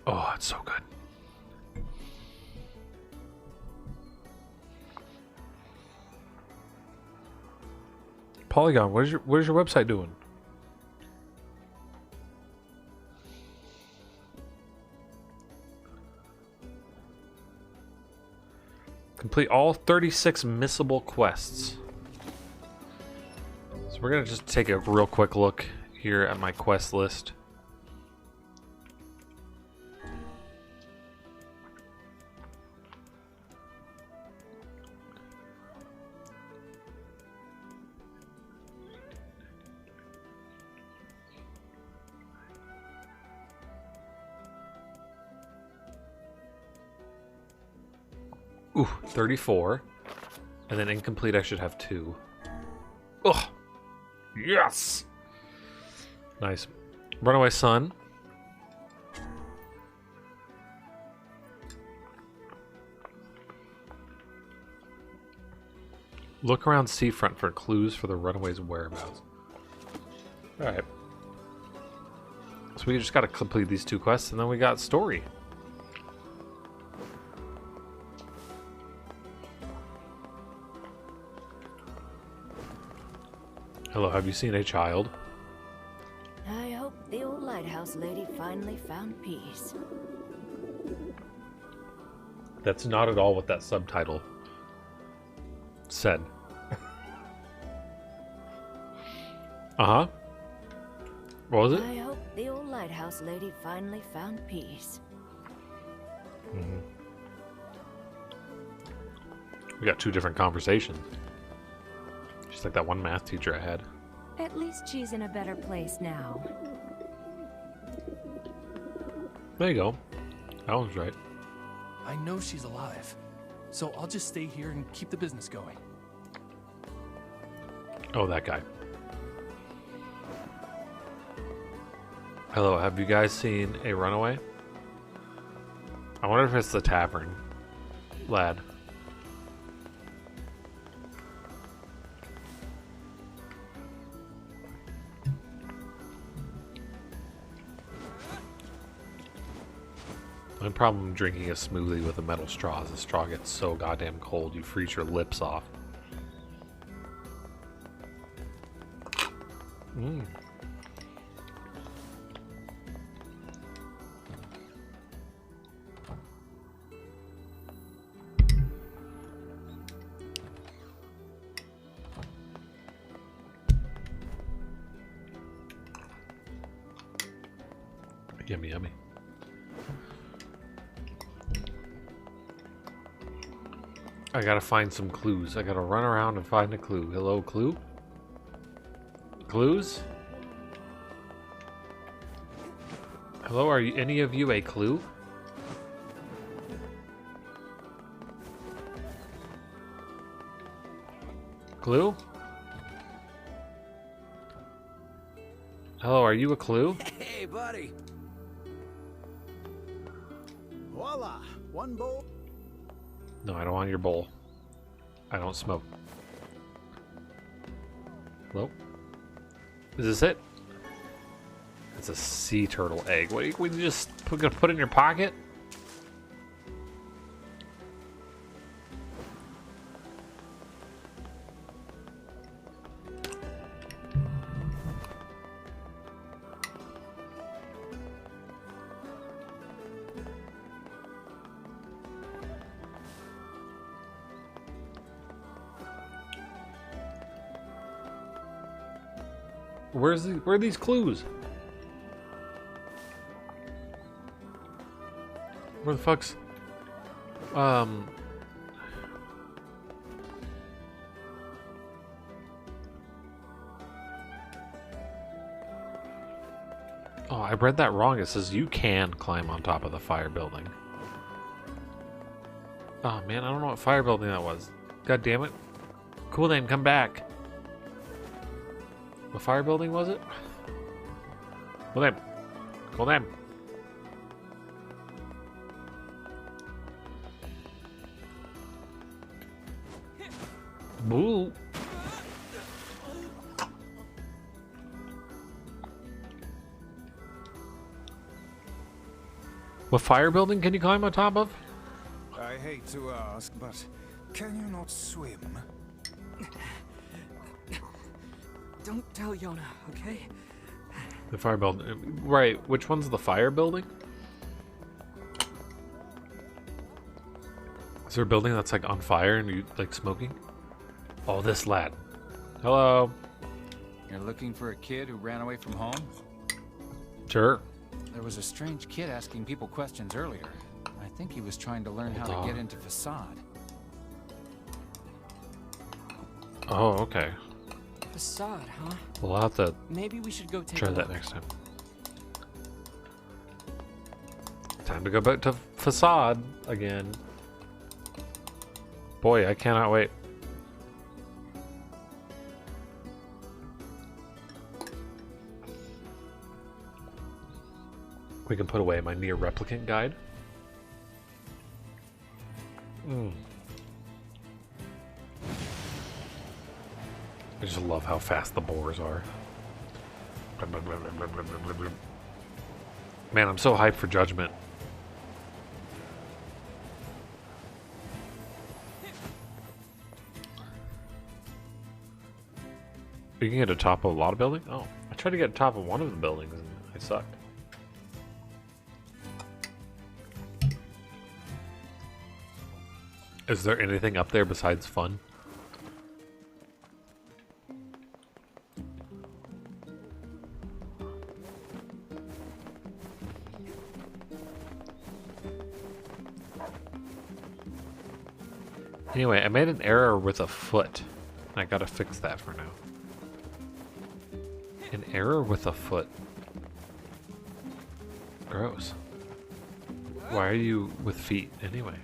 Oh, it's so good. Polygon, what is your website doing? Complete all 36 missable quests. So we're gonna just take a real quick look here at my quest list. Ooh, 34. And then incomplete, I should have 2. Ugh. Yes! Nice. Runaway Son. Look around seafront for clues for the runaway's whereabouts. Alright. So we just gotta complete these 2 quests, and then we got story. Hello, have you seen a child? I hope the old lighthouse lady finally found peace. That's not at all what that subtitle said. Uh-huh. What was it? I hope the old lighthouse lady finally found peace. Mm-hmm. We got 2 different conversations. Just like that one math teacher I had. At least she's in a better place now. There you go. That was right. I know she's alive, so I'll just stay here and keep the business going. Oh, that guy. Hello, have you guys seen a runaway? I wonder if it's the tavern lad. The problem drinking a smoothie with a metal straw is the straw gets so goddamn cold you freeze your lips off. Mmm. Yummy, yummy. I gotta find some clues. I gotta run around and find a clue. Hello, clue? Clues? Hello, are you, any of you a clue? Clue? Hello, are you a clue? Hey, buddy. Voila, one bowl. No, I don't want your bowl. I don't smoke. Hello? Is this it? It's a sea turtle egg. What are you just gonna put in your pocket? Where are these clues? Where the fuck's Oh, I read that wrong. It says you can climb on top of the fire building. Oh man, I don't know what fire building that was. God damn it. Cool name, come back. What fire building was it? Cool name. Cool name. Boo. What fire building can you climb on top of? I hate to ask, but can you not swim? Don't tell Yona, okay? The fire building. Right. Which one's the fire building? Is there a building that's like on fire and you like smoking? Oh, this lad. Hello. You're looking for a kid who ran away from home? Sure. There was a strange kid asking people questions earlier. I think he was trying to learn how to get into Facade. Oh, okay. Facade, huh? We'll have to Maybe we should go take try a that look. next time. Time to go back to Facade again. Boy, I cannot wait. We can put away my Nier Replicant guide. I just love how fast the boars are. Man, I'm so hyped for Judgment. You can get to top of a lot of buildings? Oh, I tried to get to top of one of the buildings and I sucked. Is there anything up there besides fun? Anyway, I made an error with a foot. I gotta fix that for now. An error with a foot. Gross. Why are you with feet anyway?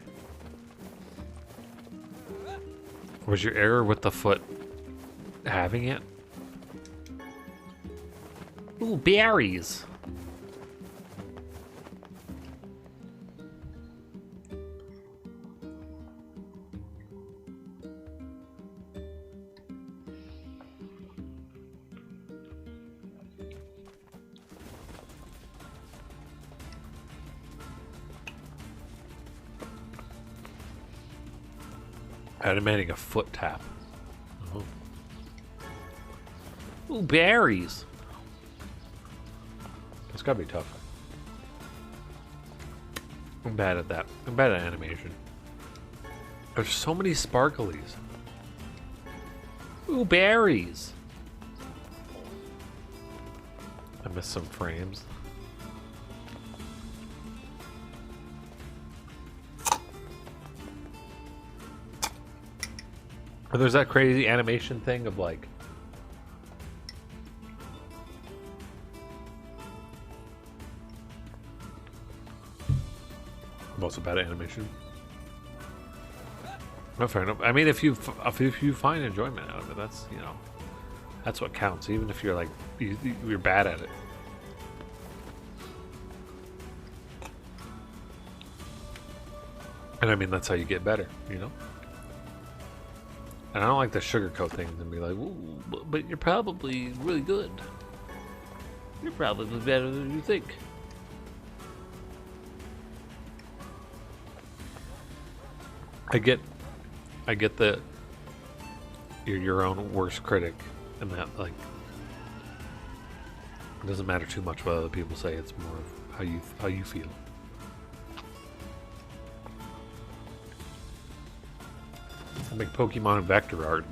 Was your error with the foot having it? Ooh, berries! Animating a foot tap. Oh. Ooh, berries. That's gotta be tough. I'm bad at that. I'm bad at animation. There's so many sparklies. Ooh, berries. I missed some frames. Or there's that crazy animation thing of like I'm also bad at animation. No, fair enough. I mean, if you find enjoyment out of it, that's, you know, that's what counts. Even if you're like you're bad at it. And I mean, that's how you get better, you know. And I don't like the sugarcoat things and be like, ooh, but you're probably really good. You're probably better than you think. I get that you're your own worst critic, and that like it doesn't matter too much what other people say. It's more of how you feel. I make Pokemon vector art.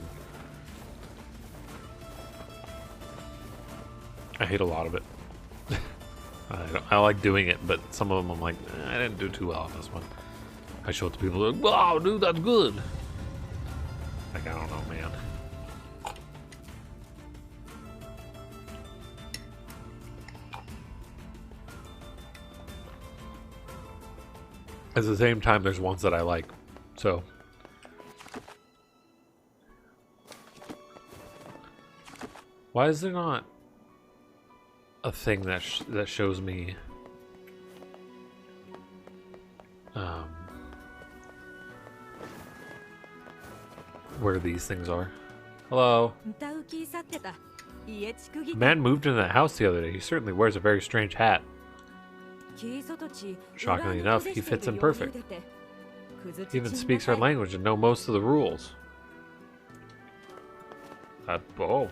I hate a lot of it. I like doing it, but some of them I'm like, I didn't do too well on this one. I show it to people, like, wow, dude, that's good. Like, I don't know, man. At the same time, there's ones that I like, so. Why is there not a thing that that shows me where these things are? Hello. A man moved into that house the other day. He certainly wears a very strange hat. Shockingly enough, he fits in perfect. He even speaks our language and knows most of the rules. Oh,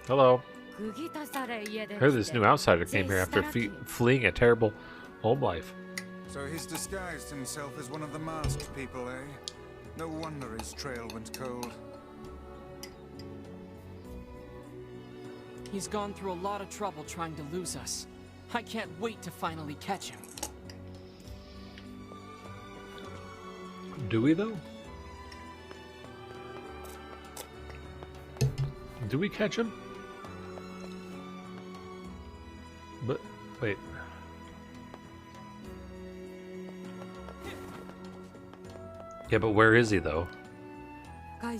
hello. I heard this new outsider came here after fleeing a terrible home life. So he's disguised himself as one of the masked people, eh? No wonder his trail went cold. He's gone through a lot of trouble trying to lose us. I can't wait to finally catch him. Do we, though? Do we catch him? But, wait. Yeah, but where is he, though? Oh,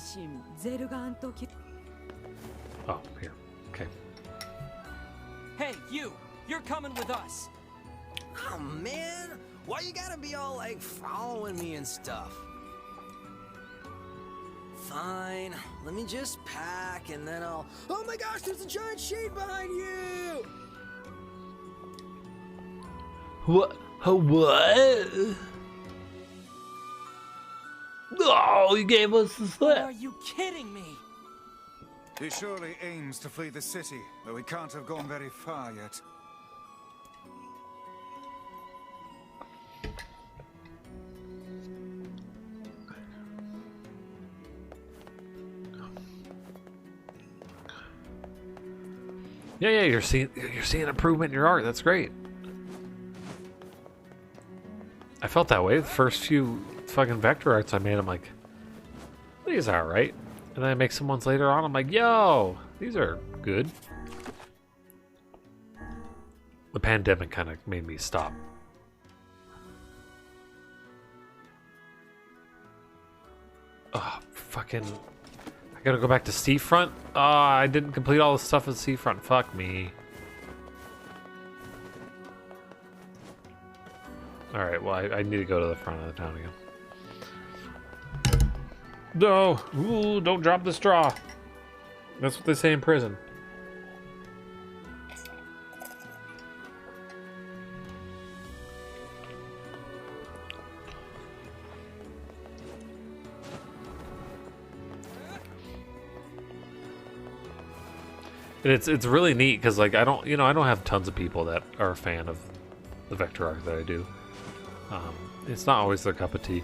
here. Okay. Hey, you! You're coming with us! Oh man, why you gotta be all like following me and stuff? Fine, let me just pack and then I'll... Oh my gosh, there's a giant shade behind you! What? What? Oh, you gave us the slip. Are you kidding me? He surely aims to flee the city, though he can't have gone very far yet. Yeah, you're seeing improvement in your art. That's great. I felt that way the first few fucking vector arts I made. I'm like, these are alright. And then I make some ones later on. I'm like, yo, these are good. The pandemic kind of made me stop. Oh, fucking... I gotta go back to Seafront? I didn't complete all the stuff at Seafront. Fuck me. Alright, well, I need to go to the front of the town again. No! Ooh, don't drop the straw. That's what they say in prison. And it's really neat because like I don't have tons of people that are a fan of the vector art that I do. It's not always their cup of tea,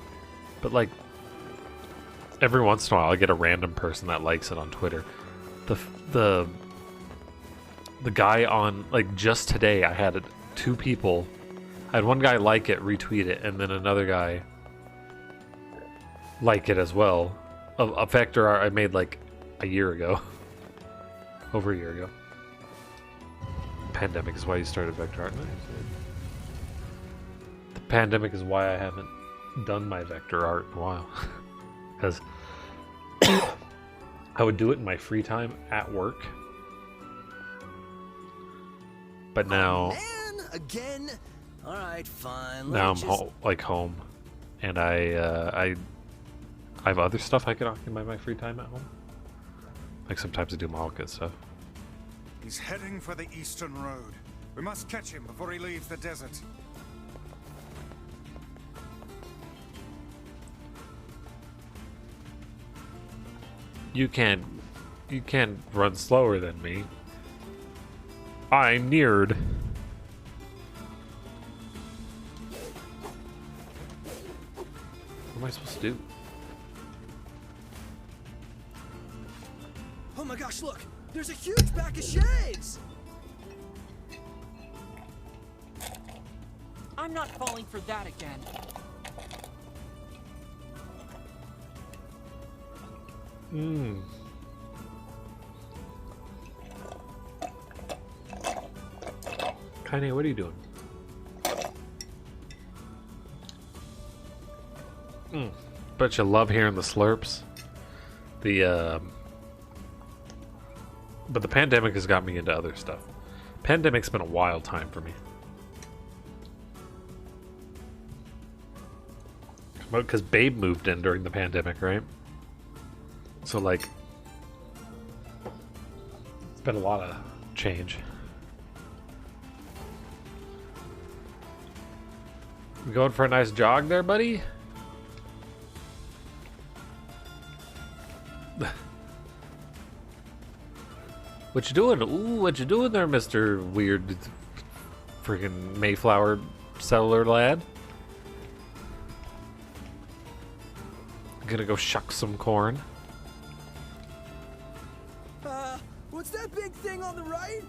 but like every once in a while I get a random person that likes it on Twitter. The guy on like just today I had two people. I had one guy like it, retweet it, and then another guy like it as well. A vector art I made like a year ago. Over a year ago. Pandemic is why you started vector art. Nice. The pandemic is why I haven't done my vector art in a while. Because I would do it in my free time at work. But now... Oh, man, again? Alright, fine. Now I'm home. And I have other stuff I can occupy my free time at home. Like sometimes I do manga stuff. He's heading for the eastern road. We must catch him before he leaves the desert. You can't run slower than me. I'm neared. What am I supposed to do? Oh my gosh, look! There's a huge pack of shades! I'm not falling for that again. Kaine, what are you doing? Bet you love hearing the slurps. But the pandemic has got me into other stuff. Pandemic's been a wild time for me. Because Babe moved in during the pandemic, right? So, like, it's been a lot of change. You going for a nice jog there, buddy? What you doing? Ooh, what you doing there, Mr. Weird freaking Mayflower settler lad? Gonna go shuck some corn. What's that big thing on the right?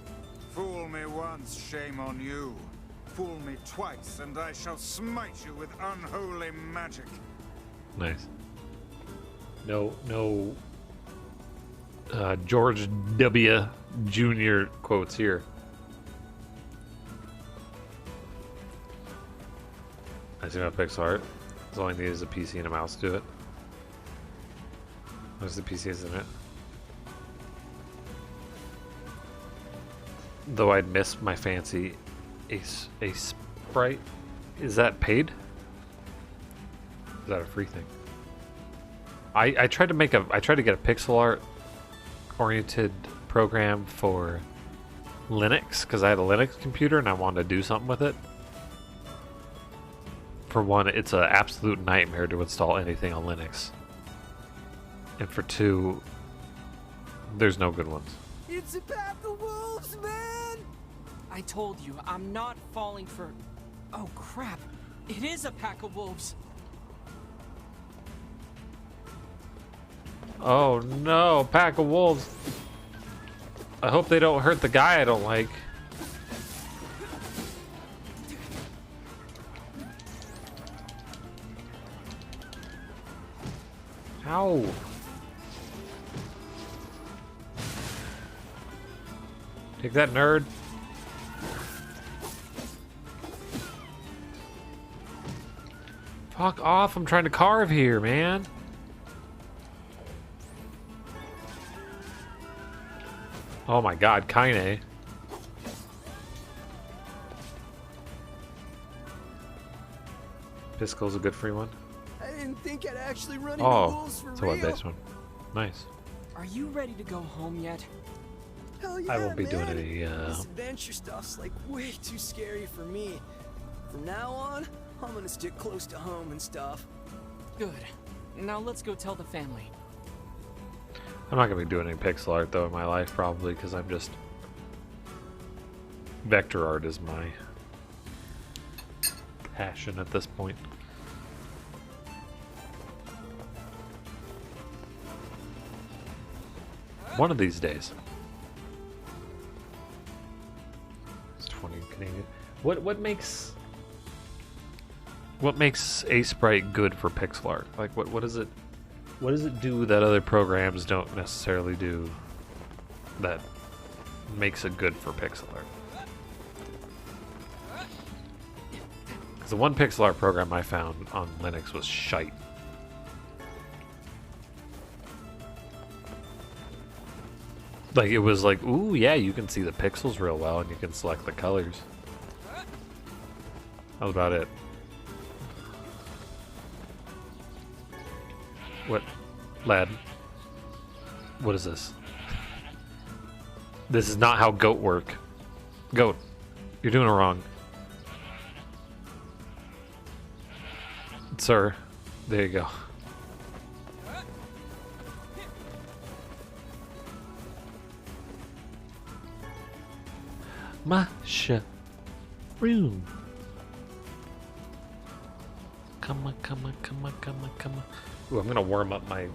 Fool me once, shame on you. Fool me twice, and I shall smite you with unholy magic. Nice. No, George W. Jr. quotes here. I see my pixel art. All I need is a PC and a mouse to do it. What's the PC, isn't it? Though I'd miss my fancy Ace Sprite. Is that paid? Is that a free thing? I tried to get a pixel art oriented program for Linux because I had a Linux computer and I wanted to do something with it. For one, it's an absolute nightmare to install anything on Linux. And for two, there's no good ones. It's a pack of wolves, man! I told you, I'm not falling for... Oh, crap. It is a pack of wolves. Oh no, pack of wolves. I hope they don't hurt the guy I don't like. Ow. Take that, nerd. Fuck off, I'm trying to carve here, man. Oh my god, Kaine. Pisco's a good free one. I didn't think I'd actually run into Oh, wolves for it's a real. web-based one. Nice. Are you ready to go home yet? Hell yeah, I won't be man. doing any, This adventure stuff's like way too scary for me. From now on, I'm gonna stick close to home and stuff. Good. Now let's go tell the family. I'm not gonna be doing any pixel art though in my life probably because I'm just vector art is my passion at this point. One of these days. It's 20 Canadian. What makes Ace Sprite good for pixel art? Like what does it do that other programs don't necessarily do that makes it good for pixel art? Because the one pixel art program I found on Linux was shite. Like it was like, ooh yeah, you can see the pixels real well and you can select the colors. That was about it. What? Lad? What is this? This is not how goat work. Goat, you're doing it wrong. Sir, there you go. Mushroom. Come on. Ooh, I'm gonna warm up my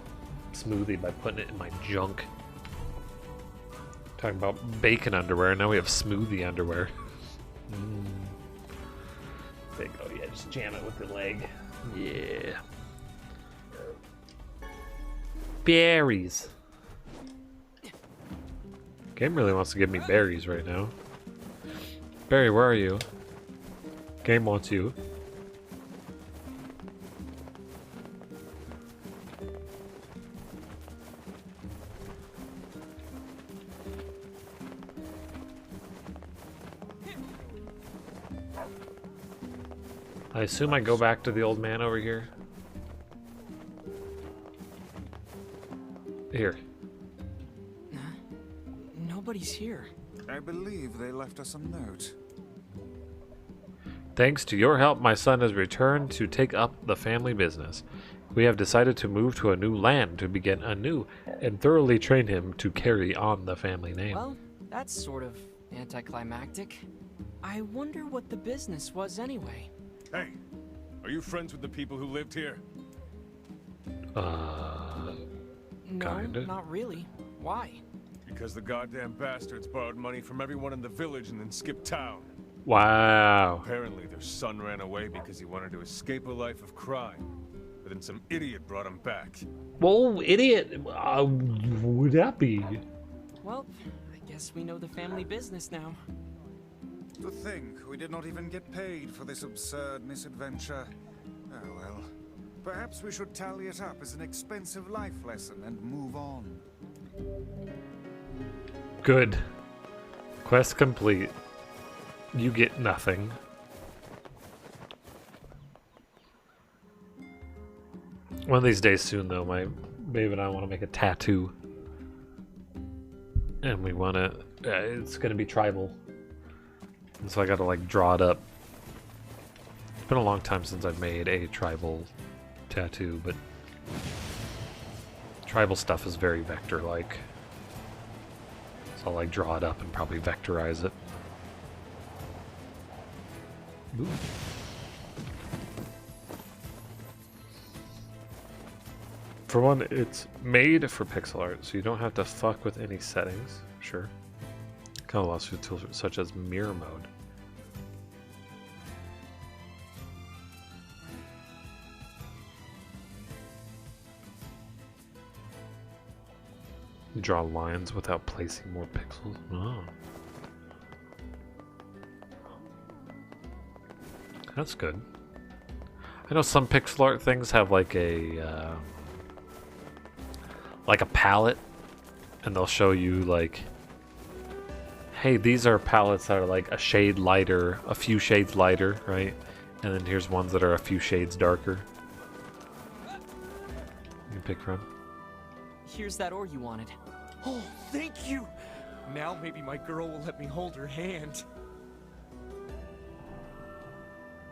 smoothie by putting it in my junk. Talking about bacon underwear, now we have smoothie underwear. There you go, yeah, just jam it with your leg. Yeah. Berries. Game really wants to give me berries right now. Barry, where are you? Game wants you. I assume I go back to the old man over here. Here. Nobody's here. I believe they left us a note. Thanks to your help, my son has returned to take up the family business. We have decided to move to a new land to begin anew and thoroughly train him to carry on the family name. Well, that's sort of anticlimactic. I wonder what the business was anyway. Hey, are you friends with the people who lived here? No, Kinda. not really. Why? Because the goddamn bastards borrowed money from everyone in the village and then skipped town. Wow. Apparently their son ran away because he wanted to escape a life of crime. But then some idiot brought him back. Whoa, idiot. Would that be? Well, I guess we know the family business now. To think we did not even get paid for this absurd misadventure. Oh well. Perhaps we should tally it up as an expensive life lesson and move on. Good. Quest complete. You get nothing. One of these days soon, though, my babe and I want to make a tattoo. And we want to... it's going to be tribal. And so I got to, like, draw it up. It's been a long time since I've made a tribal tattoo, but... tribal stuff is very vector-like. So I'll, like, draw it up and probably vectorize it. Ooh. For one, it's made for pixel art, so you don't have to fuck with any settings. Sure. Kind of lots of tools such as mirror mode. Draw lines without placing more pixels. Oh. That's good. I know some pixel art things have like a palette, and they'll show you like, hey, these are palettes that are like a shade lighter, a few shades lighter, right? And then here's ones that are a few shades darker. You can pick from. Here's that ore you wanted. Oh, thank you! Now maybe my girl will let me hold her hand.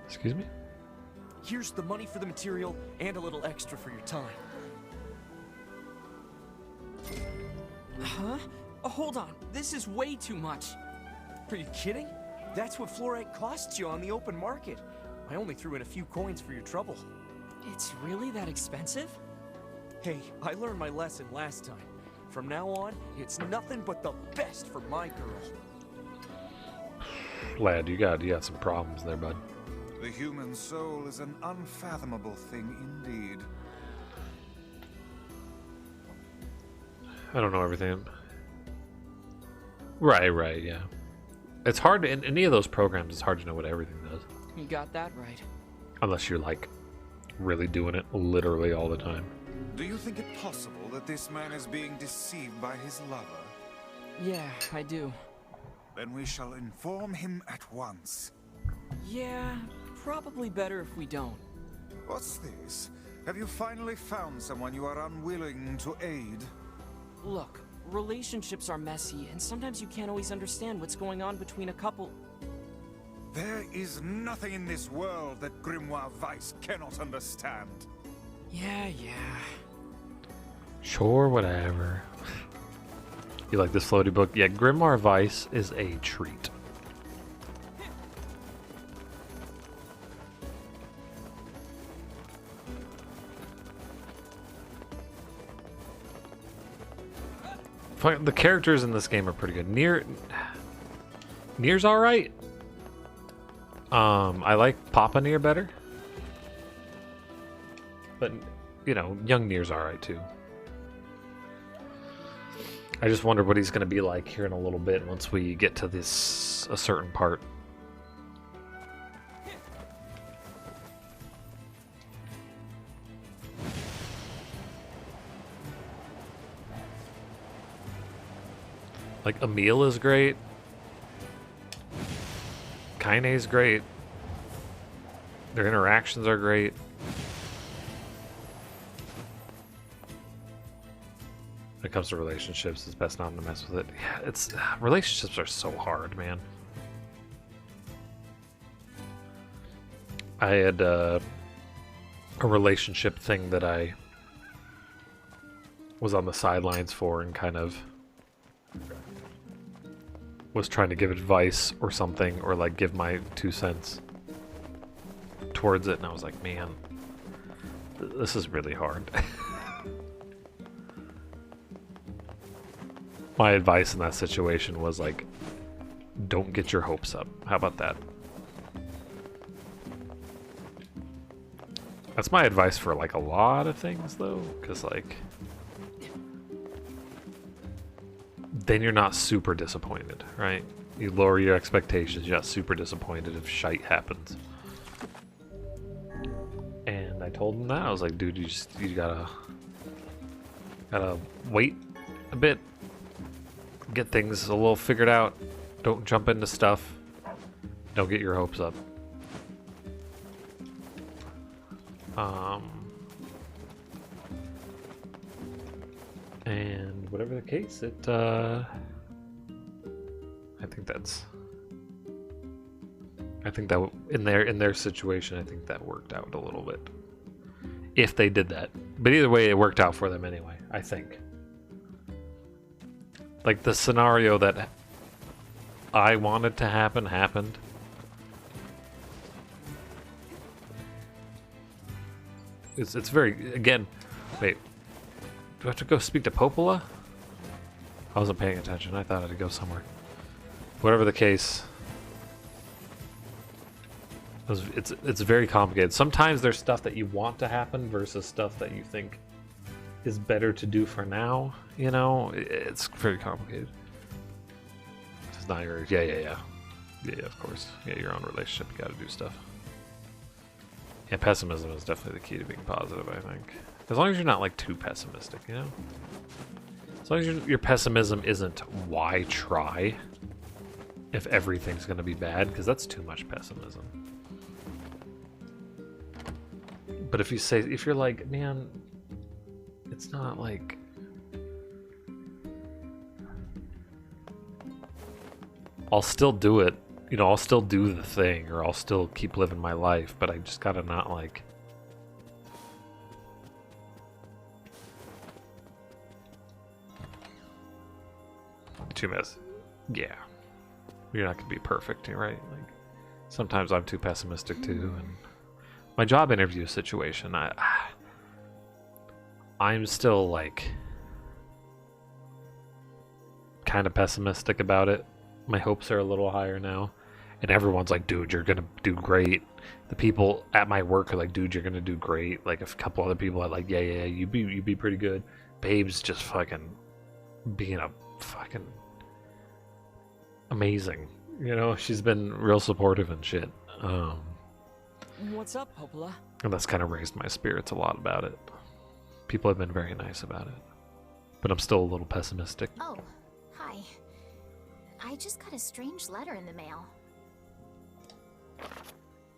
Excuse me? Here's the money for the material and a little extra for your time. Huh? Oh, hold on. This is way too much. Are you kidding? That's what fluorite costs you on the open market. I only threw in a few coins for your trouble. It's really that expensive? Hey, I learned my lesson last time. From now on, it's nothing but the best for my girl. Lad, you got some problems there, bud. The human soul is an unfathomable thing indeed. I don't know everything. Right, yeah. It's hard to, in any of those programs, it's hard to know what everything does. You got that right. Unless you're like really doing it literally all the time. Do you think it possible that this man is being deceived by his lover? Yeah, I do. Then we shall inform him at once. Yeah, probably better if we don't. What's this? Have you finally found someone you are unwilling to aid? Look, relationships are messy, and sometimes you can't always understand what's going on between a couple. There is nothing in this world that Grimoire Weiss cannot understand. Yeah. Sure, whatever. You like this floaty book? Yeah, Grimoire Weiss is a treat. The characters in this game are pretty good. Nier's alright. I like Papa Nier better. But, you know, young Nier's alright too. I just wonder what he's going to be like here in a little bit once we get to a certain part. Like, Emil is great. Kaine's great. Their interactions are great. When it comes to relationships, it's best not to mess with it. Yeah, relationships are so hard, man. I had a relationship thing that I was on the sidelines for and kind of was trying to give advice or something, or like give my 2 cents towards it, and I was like, man, this is really hard. My advice in that situation was like, don't get your hopes up. How about that? That's my advice for like a lot of things though, because like then you're not super disappointed, right? You lower your expectations, you're not super disappointed if shite happens. And I told him that. I was like, dude, you gotta wait a bit, get things a little figured out. Don't jump into stuff. Don't get your hopes up. And whatever the case, I think that in their situation, I think that worked out a little bit. If they did that. But either way, it worked out for them anyway, I think. Like the scenario that I wanted to happen happened. It's very, again, wait, do I have to go speak to Popola? I wasn't paying attention. I thought I had to go somewhere. Whatever the case, it's very complicated. Sometimes there's stuff that you want to happen versus stuff that you think is better to do for now. You know, it's very complicated. It's not your, yeah, of course. Yeah, your own relationship, you gotta do stuff. Yeah, pessimism is definitely the key to being positive, I think. As long as you're not like too pessimistic, you know? As long as your pessimism isn't why try if everything's gonna be bad, because that's too much pessimism. But if you're like, man, it's not like, I'll still do it, you know, I'll still do the thing, or I'll still keep living my life, but I just gotta not like, too mess. Yeah, you're not gonna be perfect, right? Like sometimes I'm too pessimistic too, and my job interview situation, I'm still like kind of pessimistic about it. My hopes are a little higher now, and everyone's like, dude, you're gonna do great. The people at my work are like, dude, you're gonna do great. Like a couple other people are like, yeah, you be pretty good. Babe's just fucking being a fucking amazing, you know. She's been real supportive and shit. What's up, Popola? And that's kind of raised my spirits a lot about it. People have been very nice about it, but I'm still a little pessimistic. Oh, hi. I just got a strange letter in the mail.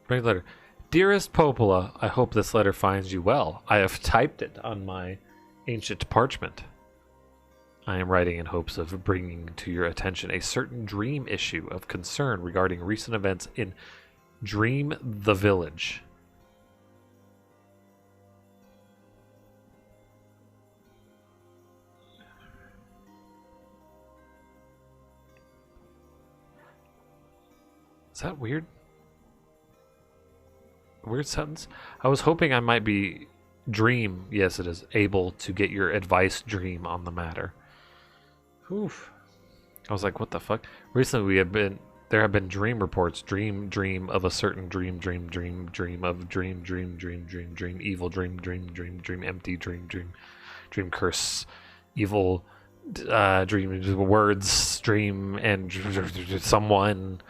Great letter. Dearest Popola, I hope this letter finds you well. I have typed it on my ancient parchment. I am writing in hopes of bringing to your attention a certain dream issue of concern regarding recent events in Dream the Village. Is that weird? Weird sentence? I was hoping I might be yes it is, able to get your advice dream on the matter. Oof. I was like, what the fuck? Recently there have been dream reports, dream of a certain dream of dream, evil dream, empty dream curse, evil dream, words, dream, and someone.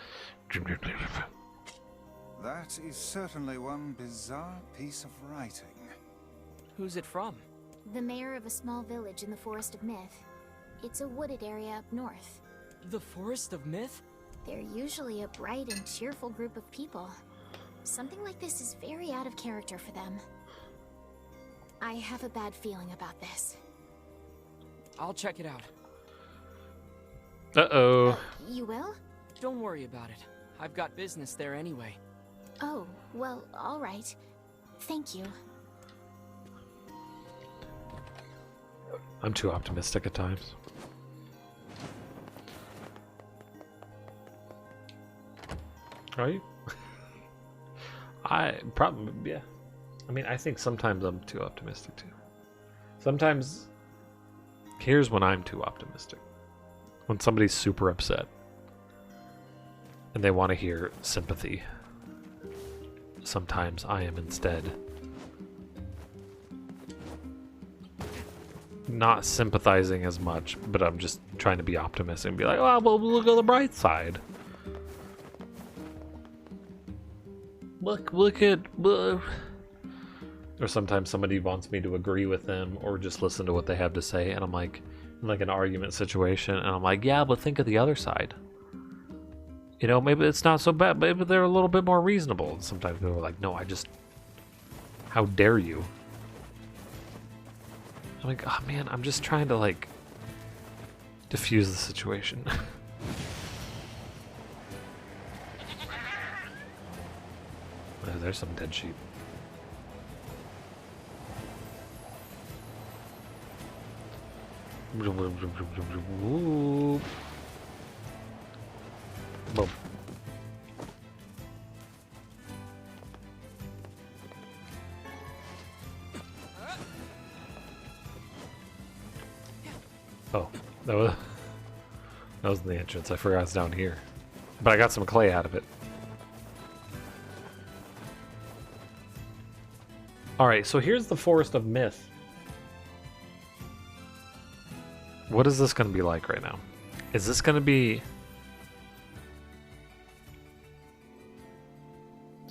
That is certainly one bizarre piece of writing. Who's it from? The mayor of a small village in the Forest of Myth. It's a wooded area up north. The Forest of Myth? They're usually a bright and cheerful group of people. Something like this is very out of character for them. I have a bad feeling about this. I'll check it out. Uh-oh. You will? Don't worry about it. I've got business there anyway. Oh, well, all right. Thank you. I'm too optimistic at times. Are you? I probably, yeah. I mean, I think sometimes I'm too optimistic too. Sometimes, here's when I'm too optimistic. When somebody's super upset and they want to hear sympathy. Sometimes I am instead not sympathizing as much, but I'm just trying to be optimistic and be like, oh, well, look on the bright side. Look at... Or sometimes somebody wants me to agree with them or just listen to what they have to say, and I'm like, in like an argument situation, and I'm like, yeah, but think of the other side. You know, maybe it's not so bad, maybe they're a little bit more reasonable. And sometimes people are like, no, how dare you? I'm like, oh man, I'm just trying to like diffuse the situation. There's some dead sheep. Boom. Oh, that was in the entrance. I forgot it's down here. But I got some clay out of it. Alright, so here's the Forest of Myth. What is this going to be like right now? Is this going to be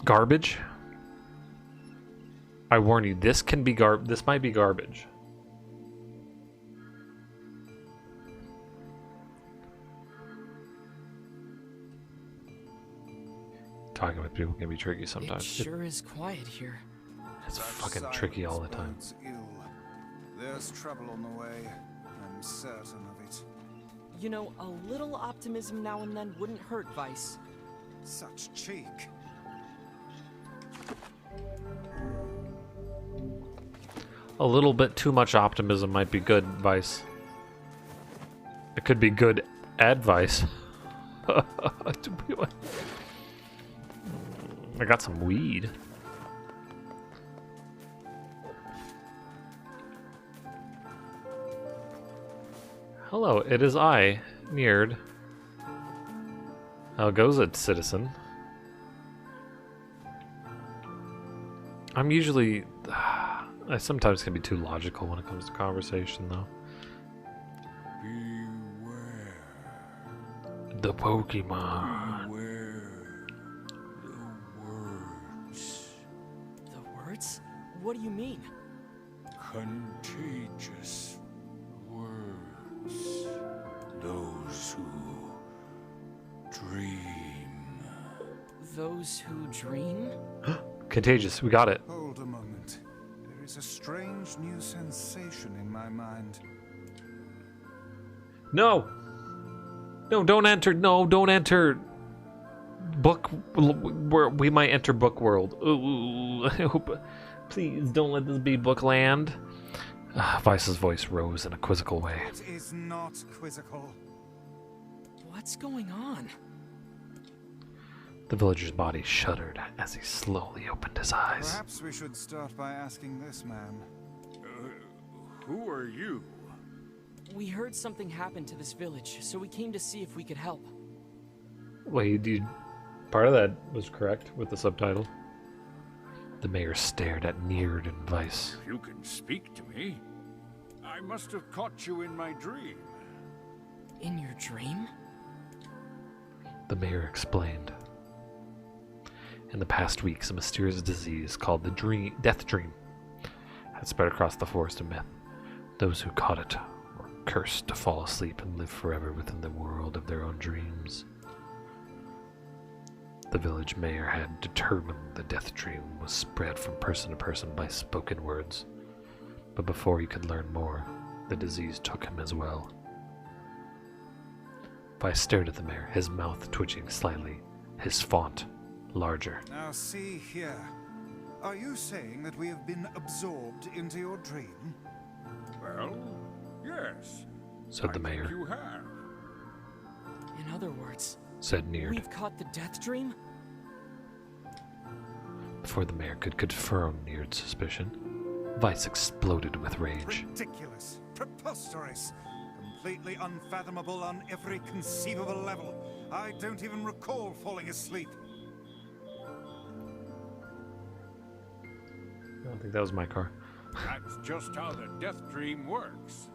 garbage? I warn you, this can be this might be garbage. Talking with people can be tricky sometimes. It sure is quiet here. It's fucking tricky all the time. There's trouble on the way. I'm certain of it. You know, a little optimism now and then wouldn't hurt, Vice. Such cheek. A little bit too much optimism might be good advice. It could be good advice. I got some weed. Hello, it is I, Nier. How goes it, citizen? I'm usually... I sometimes can be too logical when it comes to conversation, though. Beware. The Pokemon. Beware the words. The words? What do you mean? Contagious words. Those who dream. Those who dream? Contagious, we got it. Hold a moment. There is a strange new sensation in my mind. No! No, don't enter. No, don't enter. Book. We might enter book world. Ooh, I hope. Please don't let this be Bookland. Vice's voice rose in a quizzical way. It is not quizzical. What's going on? The villager's body shuddered as he slowly opened his eyes. Perhaps we should start by asking this man. Who are you? We heard something happened to this village, so we came to see if we could help. Wait, part of that was correct with the subtitle. The mayor stared at Nier and Vice. You can speak to me. I must have caught you in my dream. In your dream? The mayor explained. In the past weeks, a mysterious disease called the Death Dream had spread across the Forest of Myth. Those who caught it were cursed to fall asleep and live forever within the world of their own dreams. The village mayor had determined the Death Dream was spread from person to person by spoken words. But before he could learn more, the disease took him as well. Vice stared at the mayor, his mouth twitching slightly, his font larger. Now see here. Are you saying that we have been absorbed into your dream? Well, yes. Said the I think mayor. you have. In other words, Said Nier. we've caught the death dream? Before the mayor could confirm Nier's suspicion, Vice exploded with rage. Ridiculous. Preposterous. Completely unfathomable on every conceivable level. I don't even recall falling asleep. I don't think that was my car. That's just how the death dream works.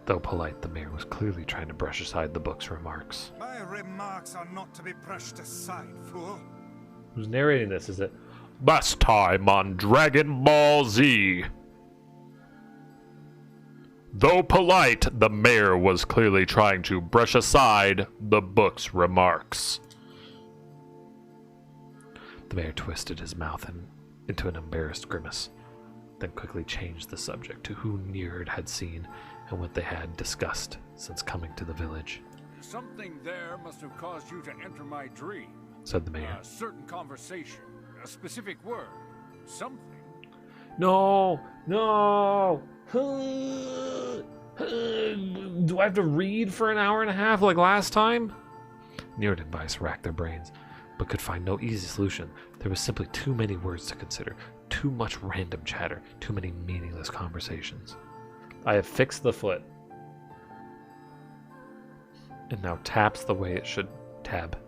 Though polite, the mayor was clearly trying to brush aside the book's remarks. My remarks are not to be brushed aside, fool. Who's narrating this? Is it last time on Dragon Ball Z? Though polite, the mayor was clearly trying to brush aside the book's remarks. The mayor twisted his mouth into an embarrassed grimace, then quickly changed the subject to who Nier had seen and what they had discussed since coming to the village. Something there must have caused you to enter my dream. Said the mayor. A certain conversation, a specific word, something. No! Do I have to read for an hour and a half like last time? Nier and Vice racked their brains, but could find no easy solution. There was simply too many words to consider, too much random chatter, too many meaningless conversations. I have fixed the foot. And now taps the way it should tab.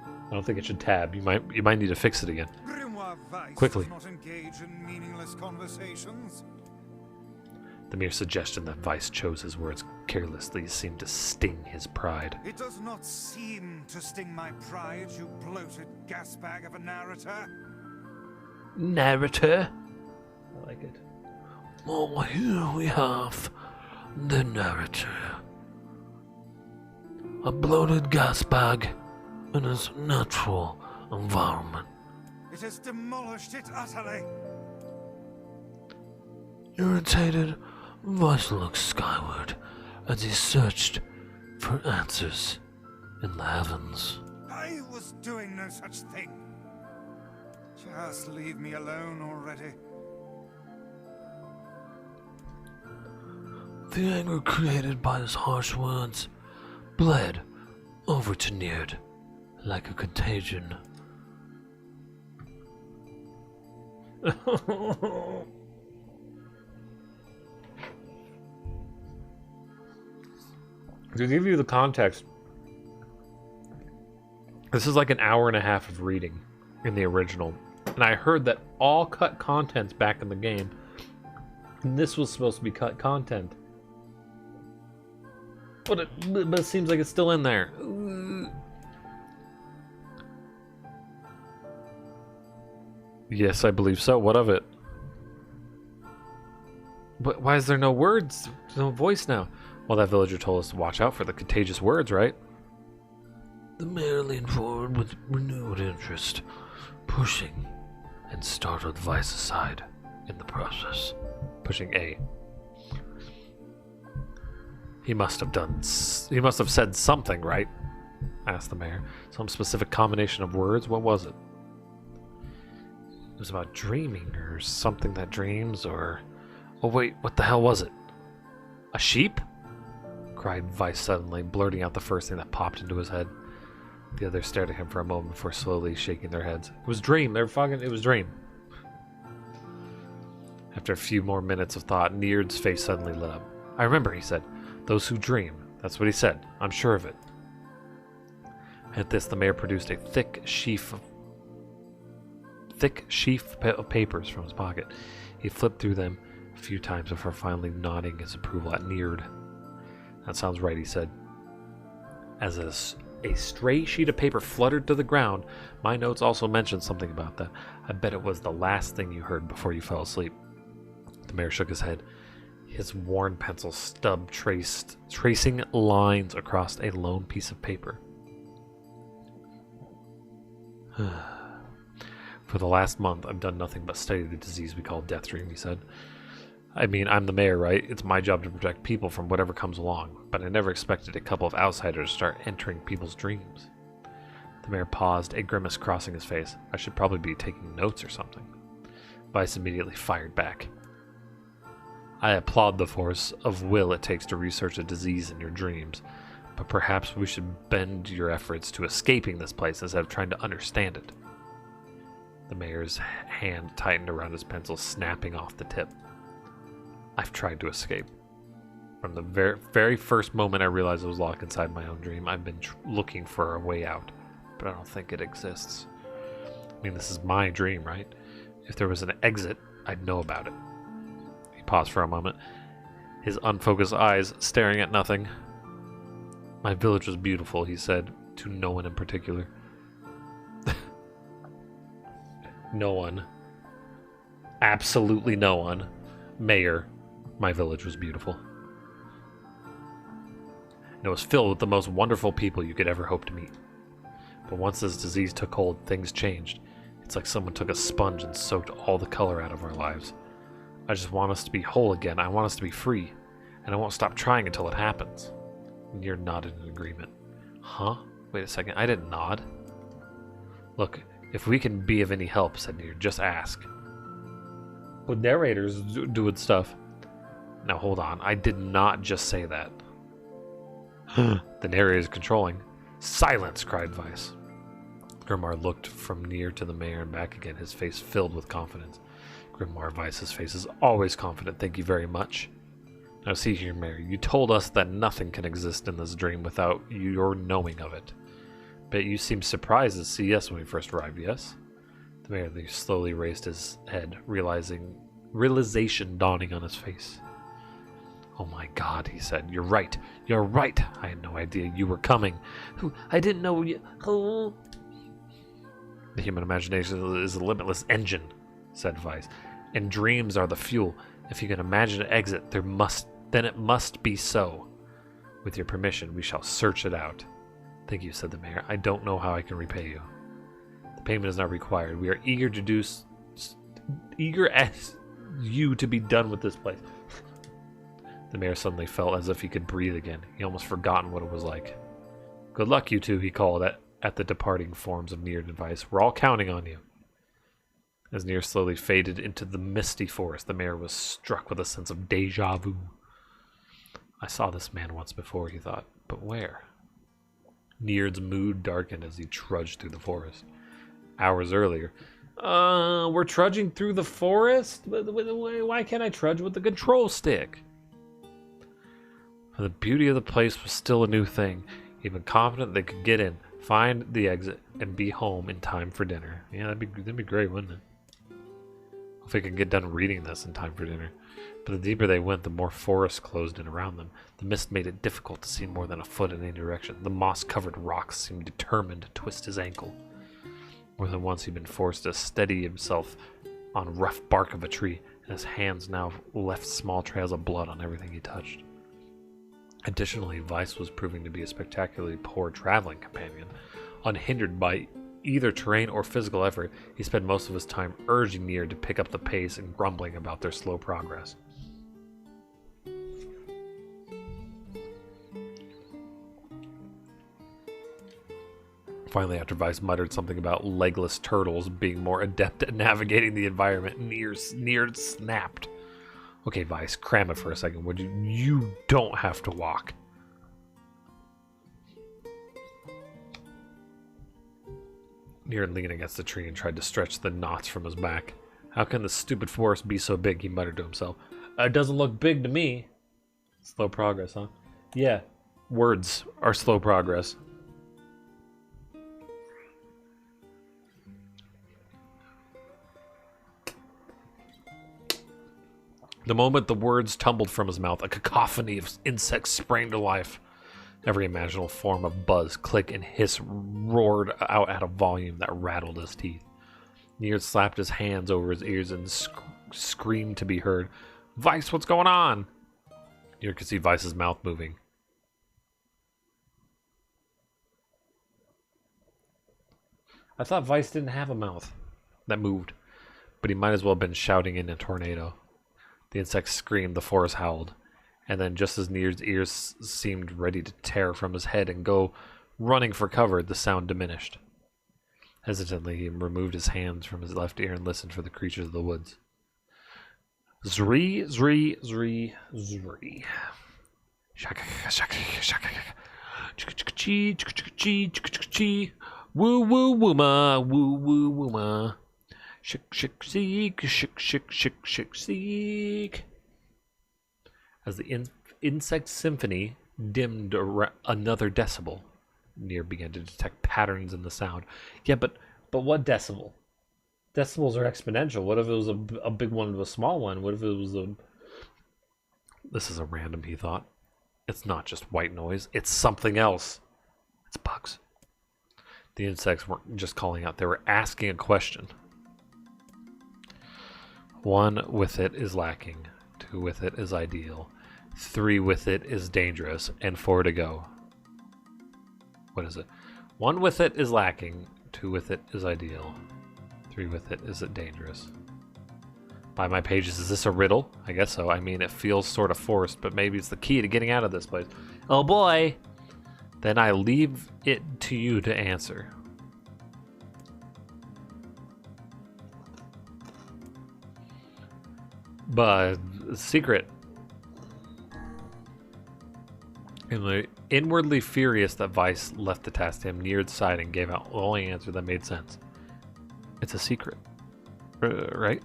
I don't think it should tab. You might need to fix it again. Grimoire Vice Quickly. does not engage in meaningless conversations. The mere suggestion that Vice chose his words carelessly seemed to sting his pride. It does not seem to sting my pride, you bloated gasbag of a narrator. Narrator? I like it. Oh, here we have the narrator. A bloated gasbag in his natural environment. It has demolished it utterly. Irritated, Vice looked skyward as he searched for answers in the heavens. I was doing no such thing. Just leave me alone already. The anger created by his harsh words bled over to Nier like a contagion. To give you the context, this is like an hour and a half of reading in the original. And I heard that all cut content's back in the game. And this was supposed to be cut content. But it seems like it's still in there. Yes, I believe so. What of it? But why is there no words? There's no voice now. Well, that villager told us to watch out for the contagious words, right? The mayor leaned forward with renewed interest, pushing and startled Vice aside in the process. Pushing A. He must have said something, right? Asked the mayor. Some specific combination of words? What was it? It was about dreaming or something that dreams or... Oh wait, what the hell was it? A sheep? Cried Vice suddenly, blurting out the first thing that popped into his head. The others stared at him for a moment before slowly shaking their heads. It was Dream. It was Dream. After a few more minutes of thought, Nier's face suddenly lit up. I remember, he said. Those who dream. That's what he said. I'm sure of it. At this, the mayor produced a thick sheaf of papers from his pocket. He flipped through them a few times before finally nodding his approval at Nier. That sounds right, he said. As a stray sheet of paper fluttered to the ground, my notes also mentioned something about that. I bet it was the last thing you heard before you fell asleep. The mayor shook his head. His worn pencil stub tracing lines across a lone piece of paper. For the last month, I've done nothing but study the disease we call Death Dream, he said. I mean, I'm the mayor, right? It's my job to protect people from whatever comes along, but I never expected a couple of outsiders to start entering people's dreams. The mayor paused, a grimace crossing his face. I should probably be taking notes or something. Vice immediately fired back. I applaud the force of will it takes to research a disease in your dreams, but perhaps we should bend your efforts to escaping this place instead of trying to understand it. The mayor's hand tightened around his pencil, snapping off the tip. I've tried to escape. From the very first moment I realized I was locked inside my own dream, I've been looking for a way out, but I don't think it exists. I mean, this is my dream, right? If there was an exit, I'd know about it. He paused for a moment, his unfocused eyes staring at nothing. My village was beautiful, he said, to no one in particular. No one. Absolutely no one. Mayor, my village was beautiful. And it was filled with the most wonderful people you could ever hope to meet. But once this disease took hold, things changed. It's like someone took a sponge and soaked all the color out of our lives. I just want us to be whole again. I want us to be free. And I won't stop trying until it happens. Nier nodded in agreement. Huh? Wait a second, I didn't nod. Look, if we can be of any help, said Nier, just ask. But narrators doing stuff. Now hold on, I did not just say that. The narrator is controlling. Silence, cried Vice. Grimoire looked from Nier to the mayor and back again, his face filled with confidence. Grimoire Vice's face is always confident, thank you very much. Now see here, Mayor, you told us that nothing can exist in this dream without your knowing of it. But you seemed surprised to see us when we first arrived, yes? The mayor slowly raised his head, realization dawning on his face. Oh my god, he said. You're right. You're right. I had no idea you were coming. I didn't know you. Oh. The human imagination is a limitless engine, said Vice. And dreams are the fuel. If you can imagine an exit, then it must be so. With your permission, we shall search it out. Thank you, said the mayor. I don't know how I can repay you. The payment is not required. We are eager as you to be done with this place. The mayor suddenly felt as if he could breathe again. He almost forgotten what it was like. Good luck, you two, he called at the departing forms of Nier and Vice. We're all counting on you. As Nier slowly faded into the misty forest, the mayor was struck with a sense of deja vu. I saw this man once before, he thought, but where? Nier's mood darkened as he trudged through the forest. Hours earlier, we're trudging through the forest? Why can't I trudge with the control stick? The beauty of the place was still a new thing. Even confident they could get in, find the exit, and be home in time for dinner. Yeah, that'd be great, wouldn't it? If they could get done reading this in time for dinner. But the deeper they went, the more forest closed in around them. The mist made it difficult to see more than a foot in any direction. The moss-covered rocks seemed determined to twist his ankle. More than once he'd been forced to steady himself on rough bark of a tree, and his hands now left small trails of blood on everything he touched. Additionally, Vice was proving to be a spectacularly poor traveling companion. Unhindered by either terrain or physical effort, he spent most of his time urging Nier to pick up the pace and grumbling about their slow progress. Finally, after Vice muttered something about legless turtles being more adept at navigating the environment, Nier snapped. Okay, Vice, cram it for a second, would you? You don't have to walk. Nier leaned against the tree and tried to stretch the knots from his back. How can the stupid forest be so big, he muttered to himself. It doesn't look big to me. Slow progress, huh? Yeah, words are slow progress. The moment the words tumbled from his mouth, a cacophony of insects sprang to life. Every imaginable form of buzz, click, and hiss roared out at a volume that rattled his teeth. Nier slapped his hands over his ears and screamed to be heard. Vice, what's going on? Nier could see Vice's mouth moving. I thought Vice didn't have a mouth that moved, but he might as well have been shouting in a tornado. The insect screamed, the forest howled. And then just as Nier's ears seemed ready to tear from his head and go running for cover, the sound diminished. Hesitantly, he removed his hands from his left ear and listened for the creatures of the woods. Zree, zree, zree, zree. Woo woo wooma, woo woo wooma. Shik shik seek, shik shik shik shik seek. As the insect symphony dimmed another decibel, Nier began to detect patterns in the sound. Yeah, but what decibel? Decibels are exponential. What if it was a big one to a small one? What if it was a... This is a random, he thought. It's not just white noise. It's something else. It's bugs. The insects weren't just calling out. They were asking a question. 1 with it is lacking. 2 with it is ideal. 3 with it is dangerous. And 4 to go. What is it? 1 with it is lacking. 2 with it is ideal. 3 with it is it dangerous. By my pages, is this a riddle? I guess so. I mean, it feels sort of forced, but maybe it's the key to getting out of this place. Oh boy! Then I leave it to you to answer. But secret. Inwardly furious that Vice left the task to him, Nier's side and gave out the only answer that made sense. It's a secret. Right?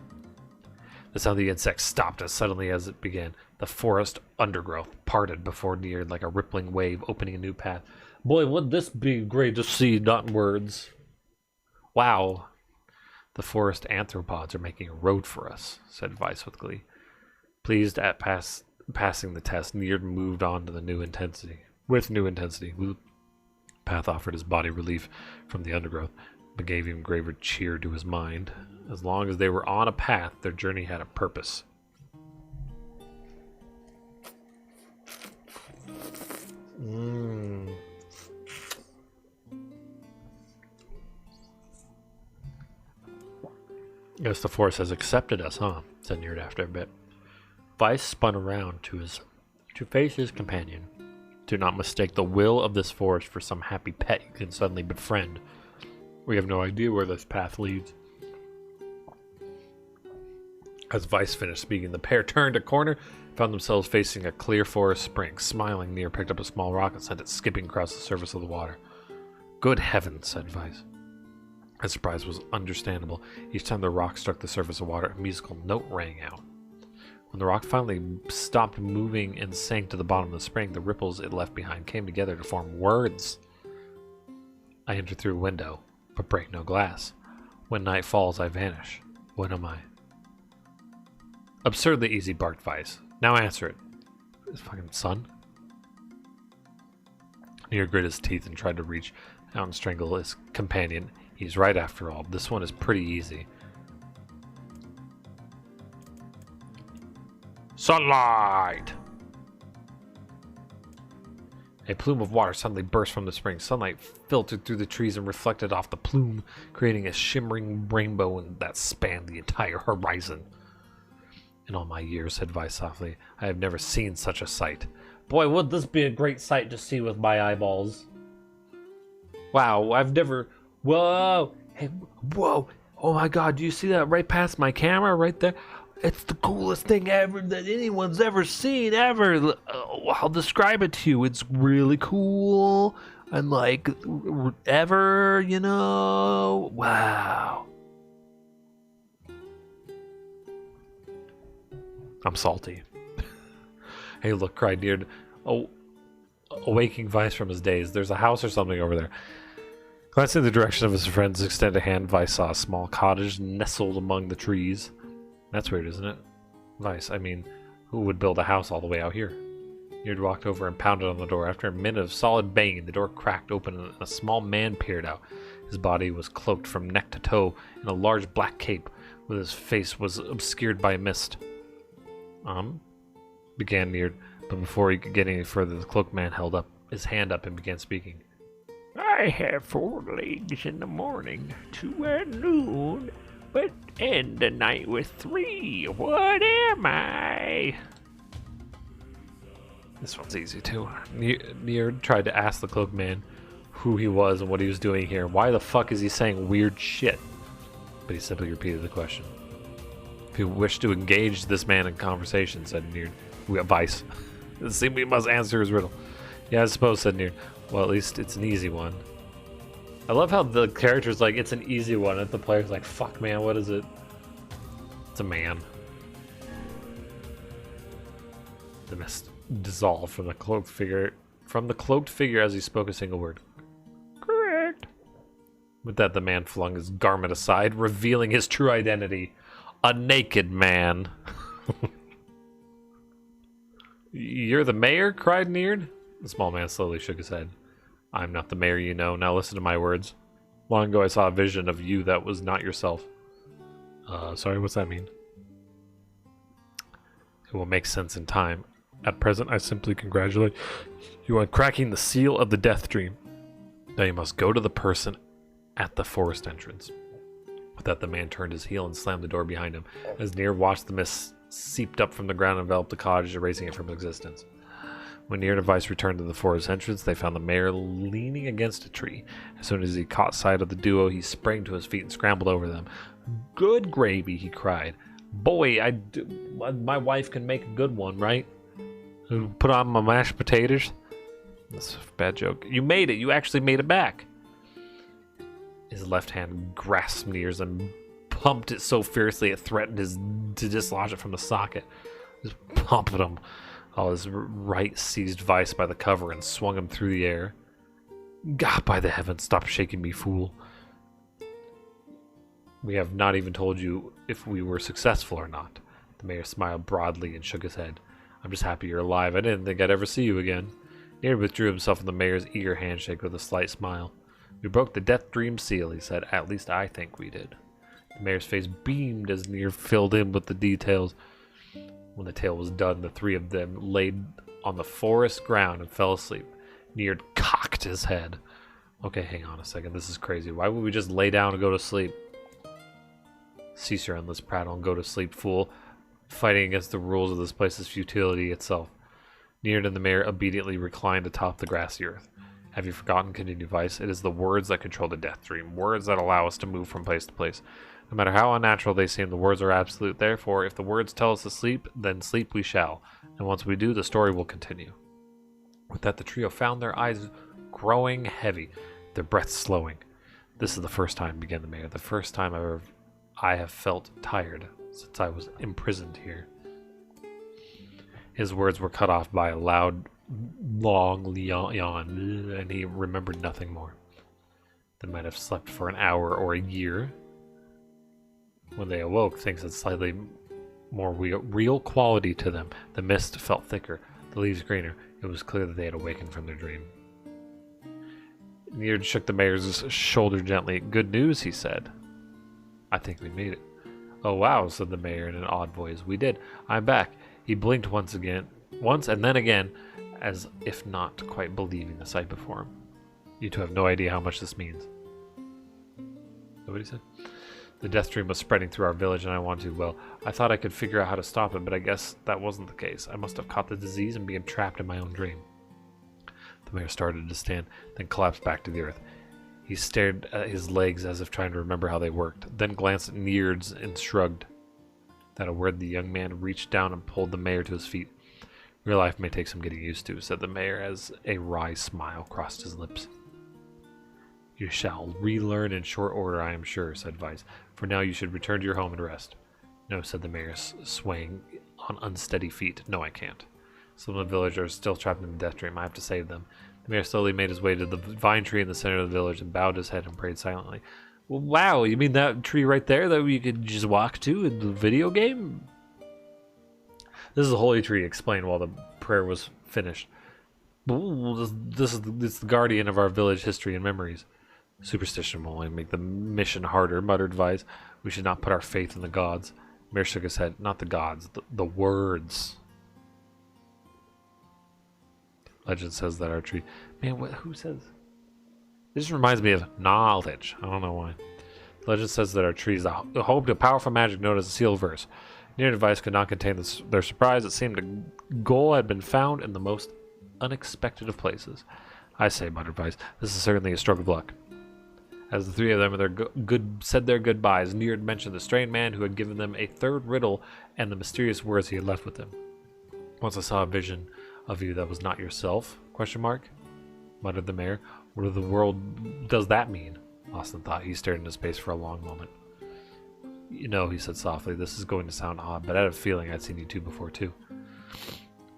The sound of the insect stopped as suddenly as it began. The forest undergrowth parted before Nier like a rippling wave, opening a new path. Boy, would this be great to see, not in words. Wow. The forest anthropods are making a road for us, said Vice with glee. Pleased at passing the test, Nier moved on to the new intensity. With new intensity. Path offered his body relief from the undergrowth, but gave him graver cheer to his mind. As long as they were on a path, their journey had a purpose. Guess the force has accepted us, huh? Said Nier after a bit. Vice spun around to face his companion. Do not mistake the will of this forest for some happy pet you can suddenly befriend. We have no idea where this path leads. As Vice finished speaking, the pair turned a corner and found themselves facing a clear forest spring. Smiling, Nier picked up a small rock and sent it skipping across the surface of the water. Good heavens, said Vice. His surprise was understandable. Each time the rock struck the surface of water, a musical note rang out. When the rock finally stopped moving and sank to the bottom of the spring, the ripples it left behind came together to form words. I enter through a window, but break no glass. When night falls, I vanish. What am I? Absurdly easy, barked Vice. Now answer it. His fucking son? Nier grit his teeth and tried to reach out and strangle his companion. He's right after all. This one is pretty easy. Sunlight! A plume of water suddenly burst from the spring. Sunlight filtered through the trees and reflected off the plume, creating a shimmering rainbow that spanned the entire horizon. In all my years, said Vice softly, I have never seen such a sight. Boy, would this be a great sight to see with my eyeballs. Wow, I've never... Whoa! Hey, whoa! Oh my god, do you see that right past my camera right there? It's the coolest thing ever that anyone's ever seen, ever. I'll describe it to you. It's really cool. And like, ever, you know? Wow. I'm salty. Hey, look, cried Nier, awaking Vice from his daze. There's a house or something over there. Glancing in the direction of his friend's extended hand, Vice saw a small cottage nestled among the trees. That's weird, isn't it? Vice, I mean, who would build a house all the way out here? Nier walked over and pounded on the door. After a minute of solid banging, the door cracked open and a small man peered out. His body was cloaked from neck to toe in a large black cape, with his face was obscured by a mist. Began Nier, but before he could get any further, the cloaked man held up his hand up and began speaking. I have 4 legs in the morning, 2 at noon, But end the night with 3. What am I? This one's easy too. Nier tried to ask the cloak man who he was and what he was doing here. Why the fuck is he saying weird shit? But he simply repeated the question. If you wish to engage this man in conversation, said Nier. We got Vice. It seems we must answer his riddle. Yeah, I suppose, said Nier. Well, at least it's an easy one. I love how the character's like, it's an easy one, and the player's like, fuck man, what is it? It's a man. The mist dissolved from the cloaked figure as he spoke a single word. Correct. With that, the man flung his garment aside, revealing his true identity. A naked man. You're the mayor? Cried Nier. The small man slowly shook his head. I'm not the mayor, you know. Now listen to my words. Long ago I saw a vision of you that was not yourself. Sorry, what's that mean? It will make sense in time. At present, I simply congratulate you on cracking the seal of the death dream. Now you must go to the person at the forest entrance. With that, the man turned his heel and slammed the door behind him. As Nier watched the mist seeped up from the ground and enveloped the cottage, erasing it from existence. When Nier and Vice returned to the forest entrance, they found the mayor leaning against a tree. As soon as he caught sight of the duo, he sprang to his feet and scrambled over them. Good gravy, he cried. Boy, my wife can make a good one, right? Put on my mashed potatoes. That's a bad joke. You made it. You actually made it back. His left hand grasped Nier's and pumped it so fiercely it threatened to dislodge it from the socket. Just pumping him. While his right seized Vice by the cover and swung him through the air. God, by the heavens, stop shaking me, fool. We have not even told you if we were successful or not. The mayor smiled broadly and shook his head. I'm just happy you're alive. I didn't think I'd ever see you again. Nier withdrew himself from the mayor's eager handshake with a slight smile. We broke the death dream seal, he said. At least I think we did. The mayor's face beamed as Nier filled in with the details. When the tale was done, the three of them laid on the forest ground and fell asleep. Nier cocked his head. Okay, hang on a second. This is crazy. Why would we just lay down and go to sleep? Cease your endless prattle and go to sleep, fool. Fighting against the rules of this place is futility itself. Nier and the mayor obediently reclined atop the grassy earth. Have you forgotten, continued Vice? It is the words that control the death dream. Words that allow us to move from place to place. No matter how unnatural they seem, the words are absolute. Therefore, if the words tell us to sleep, then sleep we shall. And once we do, the story will continue. With that, the trio found their eyes growing heavy, their breaths slowing. This is the first time, began the mayor, the first time I have felt tired since I was imprisoned here. His words were cut off by a loud, long yawn, and he remembered nothing more. They might have slept for an hour or a year. When they awoke, things had slightly more real quality to them. The mist felt thicker, the leaves greener. It was clear that they had awakened from their dream. Nier shook the mayor's shoulder gently. Good news, he said. I think we made it. Oh wow, said the mayor in an odd voice. We did. I'm back. He blinked once and then again, as if not quite believing the sight before him. You two have no idea how much this means. Nobody said? The death dream was spreading through our village and I wanted to, I thought I could figure out how to stop it, but I guess that wasn't the case. I must have caught the disease and been trapped in my own dream. The mayor started to stand, then collapsed back to the earth. He stared at his legs as if trying to remember how they worked, then glanced at Nier's and shrugged. At a word, the young man reached down and pulled the mayor to his feet. Real life may take some getting used to, said the mayor as a wry smile crossed his lips. You shall relearn in short order, I am sure, said Vice. For now you should return to your home and rest. No, said the mayor, swaying on unsteady feet. No, I can't. Some of the villagers are still trapped in the death dream. I have to save them. The mayor slowly made his way to the vine tree in the center of the village and bowed his head and prayed silently. Wow, you mean that tree right there that you could just walk to in the video game? This is a holy tree, explained while the prayer was finished. This is the guardian of our village history and memories. Superstition will only make the mission harder, muttered Vice. We should not put our faith in the gods. Mayor shook his head. Not the gods, the words. Legend says that our tree... Man, who says... It just reminds me of knowledge. I don't know why. Legend says that our tree is the home to powerful magic known as the sealed verse. Nier device could not contain their surprise. It seemed a goal had been found in the most unexpected of places. I say, muttered Vice, this is certainly a stroke of luck. As the three of them said their goodbyes, Nier had mentioned the strange man who had given them a third riddle and the mysterious words he had left with them. Once I saw a vision of you that was not yourself, ? Muttered the mayor. What in the world does that mean? Austin thought. He stared into space for a long moment. You know, he said softly, this is going to sound odd, but I had a feeling I'd seen you two before too.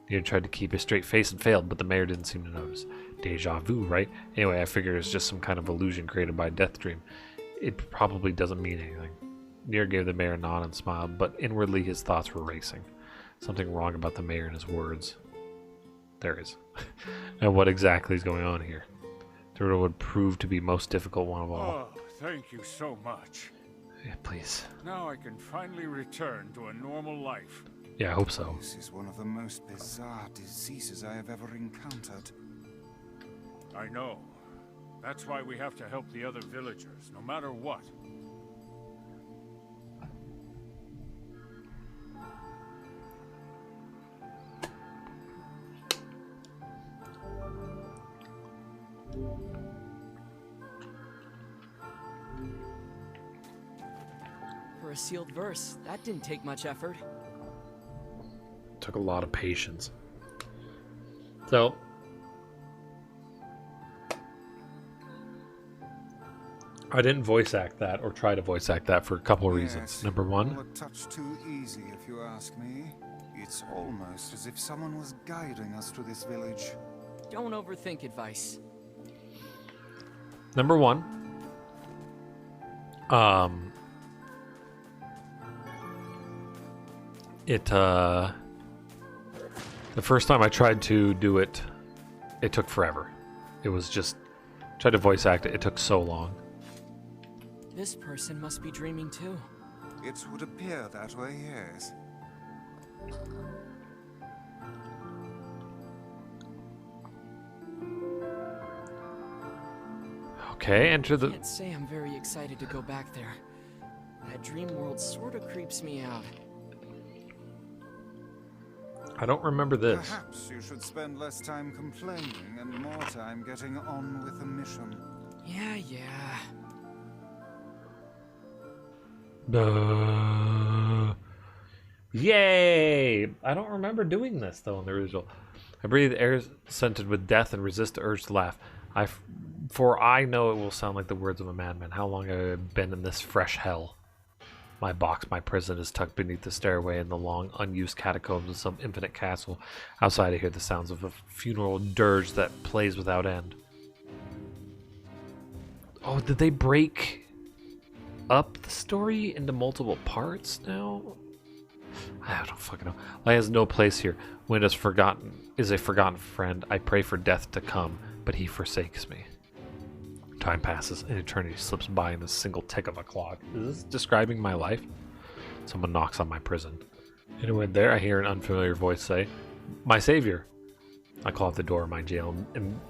Nier tried to keep a straight face and failed, but the mayor didn't seem to notice. Deja vu, right? Anyway, I figured it's just some kind of illusion created by a death dream. It probably doesn't mean anything. Nier gave the mayor a nod and smiled, but inwardly his thoughts were racing. Something wrong about the mayor and his words. There is. And what exactly is going on here? The riddle would prove to be most difficult one of all. Oh, thank you so much. Yeah, please. Now I can finally return to a normal life. Yeah, I hope so. This is one of the most bizarre diseases I have ever encountered. I know. That's why we have to help the other villagers, no matter what. For a sealed verse, that didn't take much effort. Took a lot of patience. So, I didn't voice act that or try to voice act that for a couple of reasons. Number one, a touch too easy, if you ask me. It's almost as if someone was guiding us to this village. Don't overthink advice. Number one, the first time I tried to do it, it took forever. It was just, tried to voice act it, it took so long. This person must be dreaming too. It would appear that way, yes. Okay, enter the... I can't say I'm very excited to go back there. That dream world sort of creeps me out. I don't remember this. Perhaps you should spend less time complaining and more time getting on with the mission. Yeah. Yay! I don't remember doing this, though, in the original. I breathe air scented with death and resist the urge to laugh. For I know it will sound like the words of a madman. How long have I been in this fresh hell? My box, my prison, is tucked beneath the stairway in the long, unused catacombs of some infinite castle. Outside I hear the sounds of a funeral dirge that plays without end. Oh, did they break up the story into multiple parts now? I don't fucking know. Light has no place here. Wind is a forgotten friend. I pray for death to come, but he forsakes me. Time passes, and eternity slips by in the single tick of a clock. Is this describing my life? Someone knocks on my prison. Anyone there? I hear an unfamiliar voice say, "My savior." I call at the door of my jail,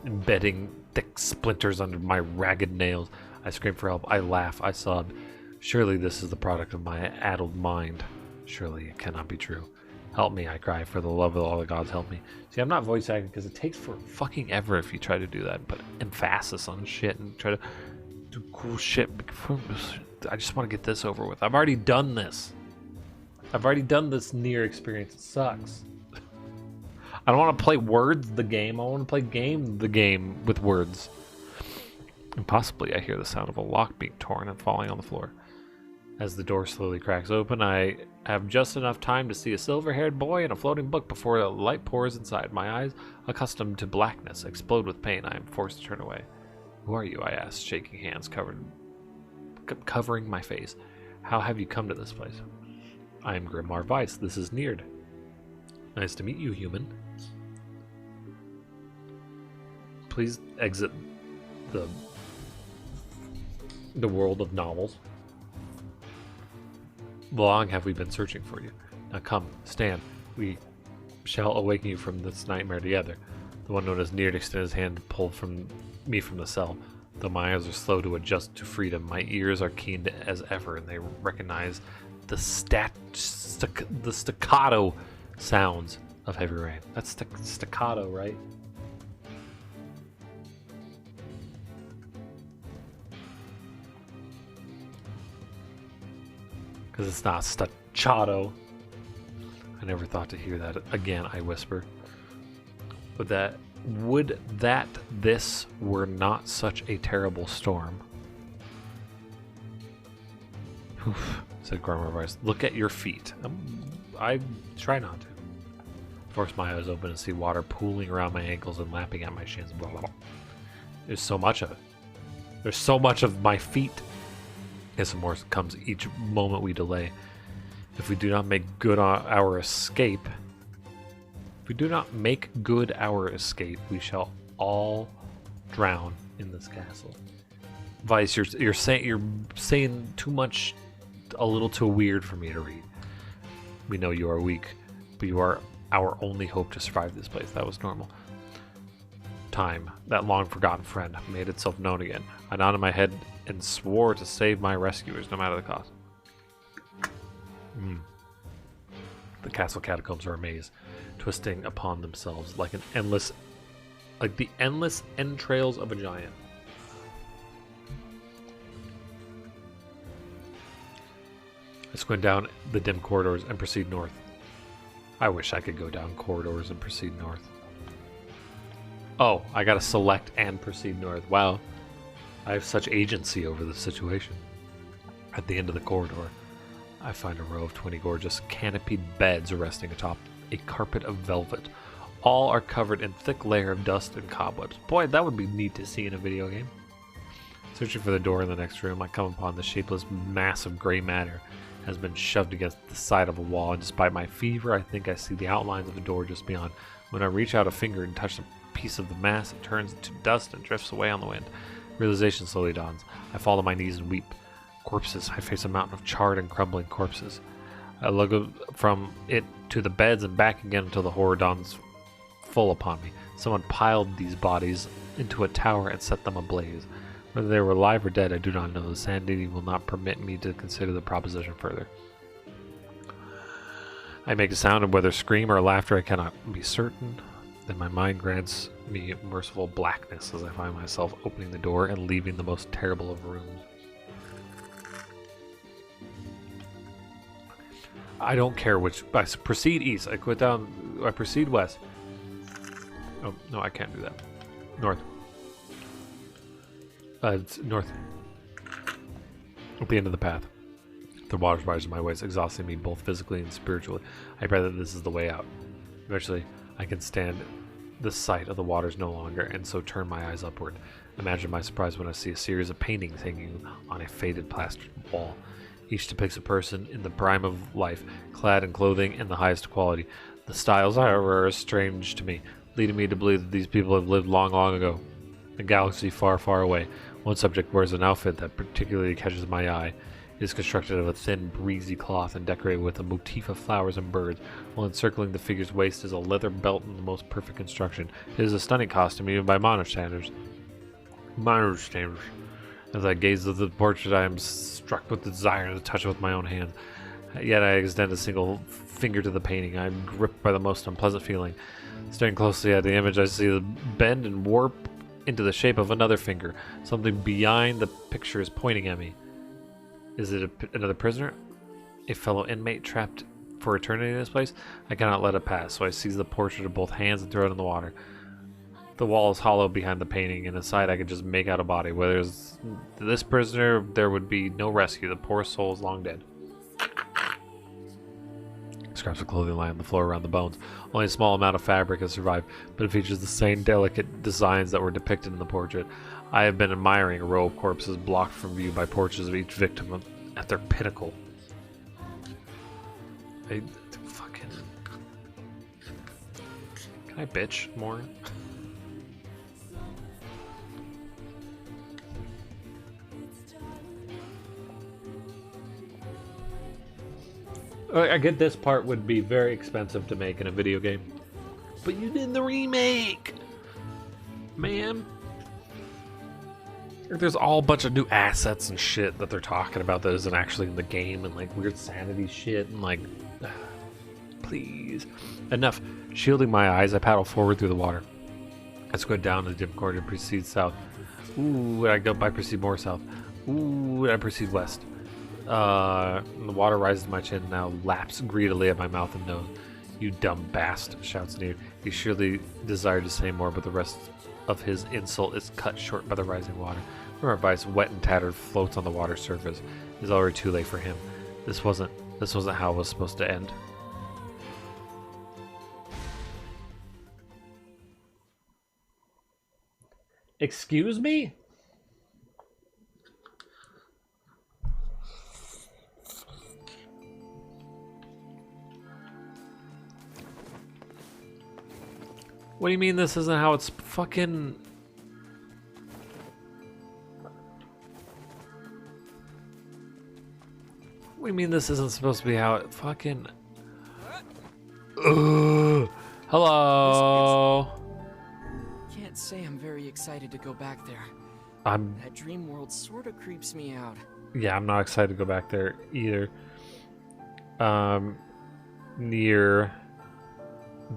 embedding thick splinters under my ragged nails. I scream for help. I laugh. I sob. Surely this is the product of my addled mind. Surely it cannot be true. Help me, I cry. For the love of all the gods, help me. See, I'm not voice acting because it takes for fucking ever if you try to do that. But emphasis on shit and try to do cool shit. I just want to get this over with. I've already done this. I've already done this Nier experience. It sucks. I don't want to play words the game. I want to play the game with words. And possibly I hear the sound of a lock being torn and falling on the floor. As the door slowly cracks open, I have just enough time to see a silver-haired boy and a floating book before the light pours inside. My eyes, accustomed to blackness, explode with pain. I am forced to turn away. Who are you? I ask, shaking hands covering my face. How have you come to this place? I am Grimoire Weiss. This is Nier. Nice to meet you, human. Please exit the world of novels. Long have we been searching for you. Now come, stand. We shall awaken you from this nightmare together. The one known as Nier extended his hand to pull me from the cell. Though my eyes are slow to adjust to freedom, my ears are keen as ever, and they recognize the staccato sounds of heavy rain. That's staccato, right? Because it's not staccato. I never thought to hear that again, I whisper. Would that this were not such a terrible storm. Oof, said Grandma Rice. Look at your feet. I try not to. Force my eyes open and see water pooling around my ankles and lapping at my shins. Blah, blah, blah. There's so much of it. There's so much of my feet. And some more comes each moment we delay. If we do not make good on our escape, we shall all drown in this castle. Vice, you're saying too much, a little too weird for me to read. We know you are weak, but you are our only hope to survive this place. That was normal. Time, that long-forgotten friend, made itself known again. I nodded my head and swore to save my rescuers, no matter the cost. The castle catacombs are a maze, twisting upon themselves like the endless entrails of a giant. I squint down the dim corridors and proceed north. I wish I could go down corridors and proceed north. Oh, I gotta select and proceed north. Wow. I have such agency over the situation. At the end of the corridor, I find a row of 20 gorgeous canopied beds resting atop a carpet of velvet. All are covered in thick layer of dust and cobwebs. Boy, that would be neat to see in a video game. Searching for the door in the next room, I come upon the shapeless mass of gray matter has been shoved against the side of a wall, and despite my fever, I think I see the outlines of a door just beyond. When I reach out a finger and touch a piece of the mass, it turns into dust and drifts away on the wind. Realization slowly dawns. I fall to my knees and weep. Corpses. I face a mountain of charred and crumbling corpses. I look from it to the beds and back again until the horror dawns full upon me. Someone piled these bodies into a tower and set them ablaze. Whether they were alive or dead, I do not know. The sanity will not permit me to consider the proposition further. I make a sound, and whether scream or laughter, I cannot be certain. Then my mind grants me merciful blackness as I find myself opening the door and leaving the most terrible of rooms. I don't care which. I proceed east. I quit down. I proceed west. Oh no, I can't do that. North. It's north. At the end of the path, the water rises to my waist, exhausting me both physically and spiritually. I pray that this is the way out. Eventually, I can stand the sight of the waters no longer, and so turn my eyes upward. Imagine my surprise when I see a series of paintings hanging on a faded plastered wall. Each depicts a person in the prime of life, clad in clothing in the highest quality. The styles, however, are strange to me, leading me to believe that these people have lived long, long ago. A galaxy far, far away. One subject wears an outfit that particularly catches my eye. It is constructed of a thin, breezy cloth and decorated with a motif of flowers and birds, while encircling the figure's waist is a leather belt in the most perfect construction. It is a stunning costume, even by modern standards. As I gaze at the portrait, I am struck with the desire to touch it with my own hand. Yet I extend a single finger to the painting. I am gripped by the most unpleasant feeling. Staring closely at the image, I see it bend and warp into the shape of another finger. Something behind the picture is pointing at me. Is it another prisoner? A fellow inmate trapped for eternity in this place? I cannot let it pass, so I seize the portrait of both hands and throw it in the water. The wall is hollow behind the painting, and inside I can just make out a body. Where there's this prisoner, there would be no rescue. The poor soul is long dead. Scraps of clothing lie on the floor around the bones. Only a small amount of fabric has survived, but it features the same delicate designs that were depicted in the portrait. I have been admiring a row of corpses blocked from view by portraits of each victim at their pinnacle. Can I bitch more? I get this part would be very expensive to make in a video game. But you did the remake! Man. There's all a bunch of new assets and shit that they're talking about that isn't actually in the game, and like weird sanity shit, and like, please. Enough shielding my eyes. I paddle forward through the water. Let's go down the dim corridor and proceed south. Ooh, I proceed more south. Ooh, and I proceed west. The water rises to my chin, now laps greedily at my mouth and nose. You dumb bast, shouts Nier. He surely desired to say more, but the rest of his insult is cut short by the rising water. My advice, wet and tattered, floats on the water surface. It is already too late for him. This wasn't how it was supposed to end. Excuse me? What do you mean this isn't how it's fucking... What do you mean this isn't supposed to be how it fucking... Ugh. Hello? Can't say I'm very excited to go back there. That dream world sort of creeps me out. Yeah, I'm not excited to go back there either. Near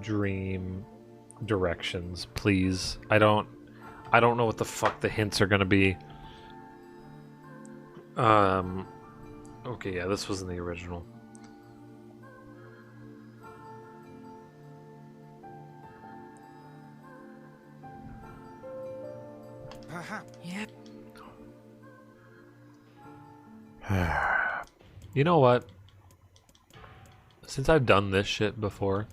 dream directions, please. I don't know what the fuck the hints are gonna be. Okay, yeah, this wasn't the original. Yep. You know what? Since I've done this shit before,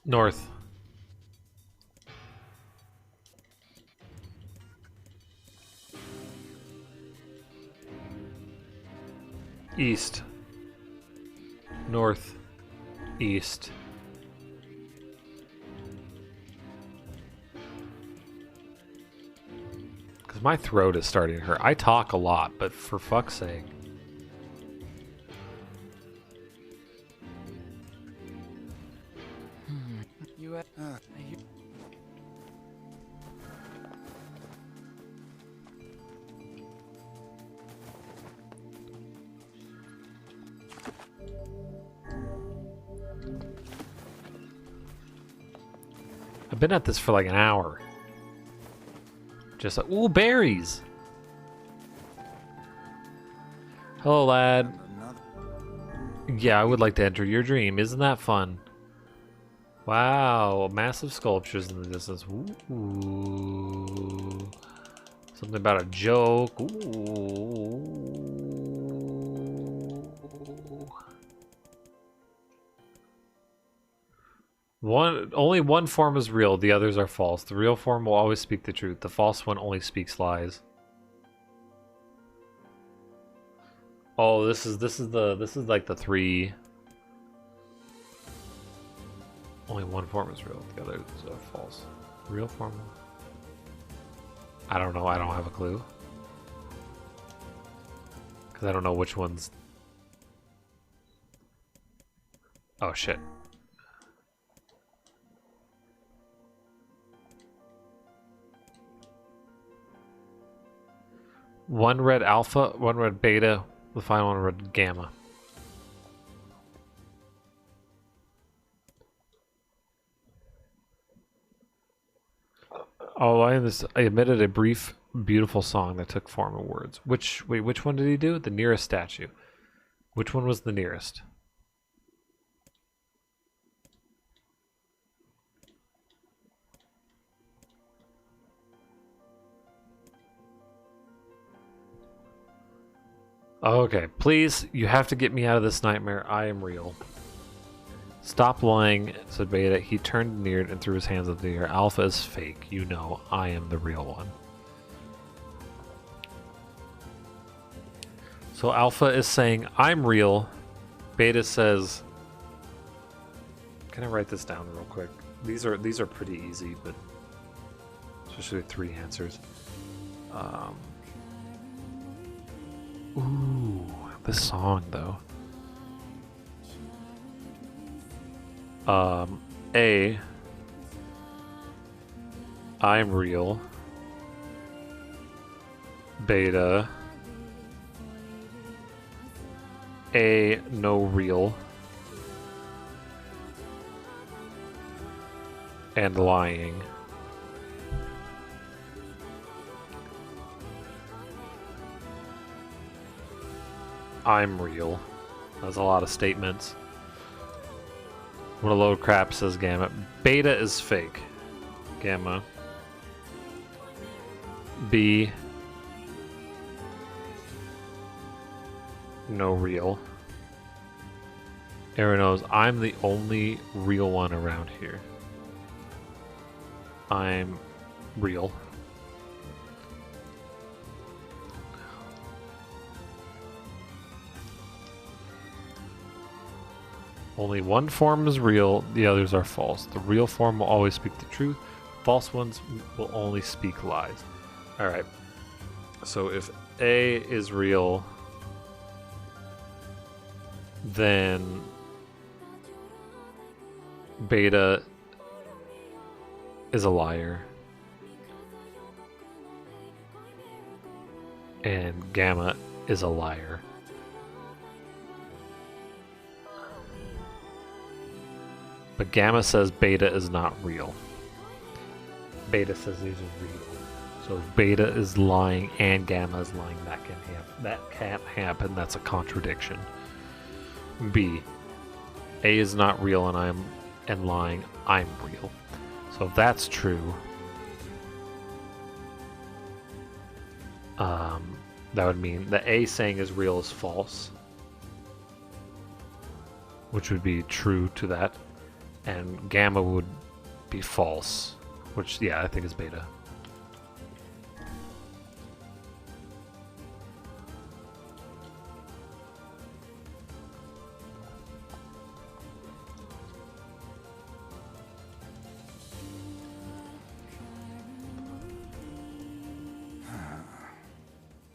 north. East. North. East. Because my throat is starting to hurt. I talk a lot, but for fuck's sake. I've been at this for like an hour. Just like, ooh, berries. Hello, lad. Yeah, I would like to enter your dream. Isn't that fun? Wow, massive sculptures in the distance. Ooh. Something about a joke. Ooh. Only one form is real, the others are false. The real form will always speak the truth. The false one only speaks lies. Oh, this is like the three. Only one form is real, the others are false. Real form. I don't know, I don't have a clue. Because I don't know which one's... Oh shit. One red alpha, one red beta, the final one red gamma. Oh, I emitted a brief, beautiful song that took form of words. Which one did he do? The nearest statue. Which one was the nearest? Okay, please, you have to get me out of this nightmare. I am real. Stop lying, said Beta. He turned near and threw his hands up in the air. Alpha is fake. You know, I am the real one. So Alpha is saying, I'm real. Beta says... Can I write this down real quick? These are pretty easy, but... Especially 3 answers. Ooh, this song, though. A, I'm real. Beta, A, no real. And lying. I'm real. That's a lot of statements. What a load of crap, says Gamma. Beta is fake. Gamma. B. No real. Aaron knows I'm the only real one around here. I'm real. Only one form is real, the others are false. The real form will always speak the truth. False ones will only speak lies. Alright. So if A is real, then Beta is a liar. And Gamma is a liar. But Gamma says Beta is not real. Beta says these are real. So if Beta is lying and Gamma is lying, that can't happen. That's a contradiction. B. A is not real and lying. I'm real. So if that's true, that would mean the A saying is real is false, which would be true to that, and Gamma would be false, which, yeah, I think is Beta.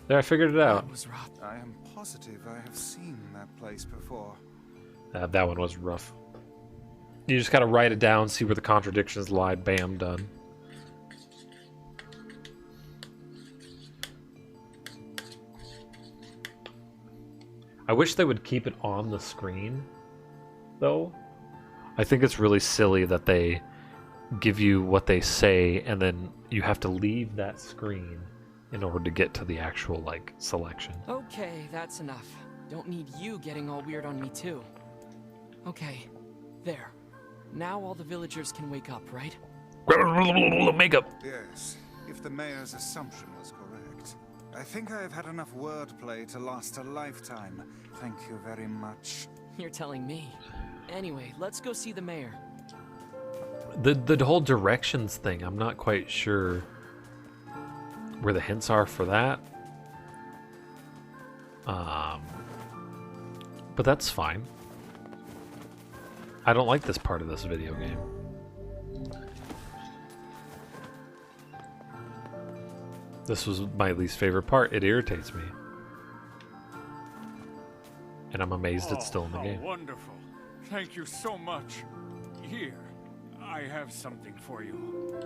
There, I figured it out. That was rough. I am positive I have seen that place before. That one was rough. You just gotta write it down, see where the contradictions lie, bam, done. I wish they would keep it on the screen, though. I think it's really silly that they give you what they say and then you have to leave that screen in order to get to the actual, like, selection. Okay, that's enough. Don't need you getting all weird on me, too. Okay, there. Now all the villagers can wake up, right? Makeup. Yes, if the mayor's assumption was correct. I think I have had enough wordplay to last a lifetime. Thank you very much. You're telling me. Anyway, let's go see the mayor. The whole directions thing, I'm not quite sure where the hints are for that. But that's fine. I don't like this part of this video game. This was my least favorite part. It irritates me. And I'm amazed it's still in the game. Wonderful. Thank you so much. Here, I have something for you.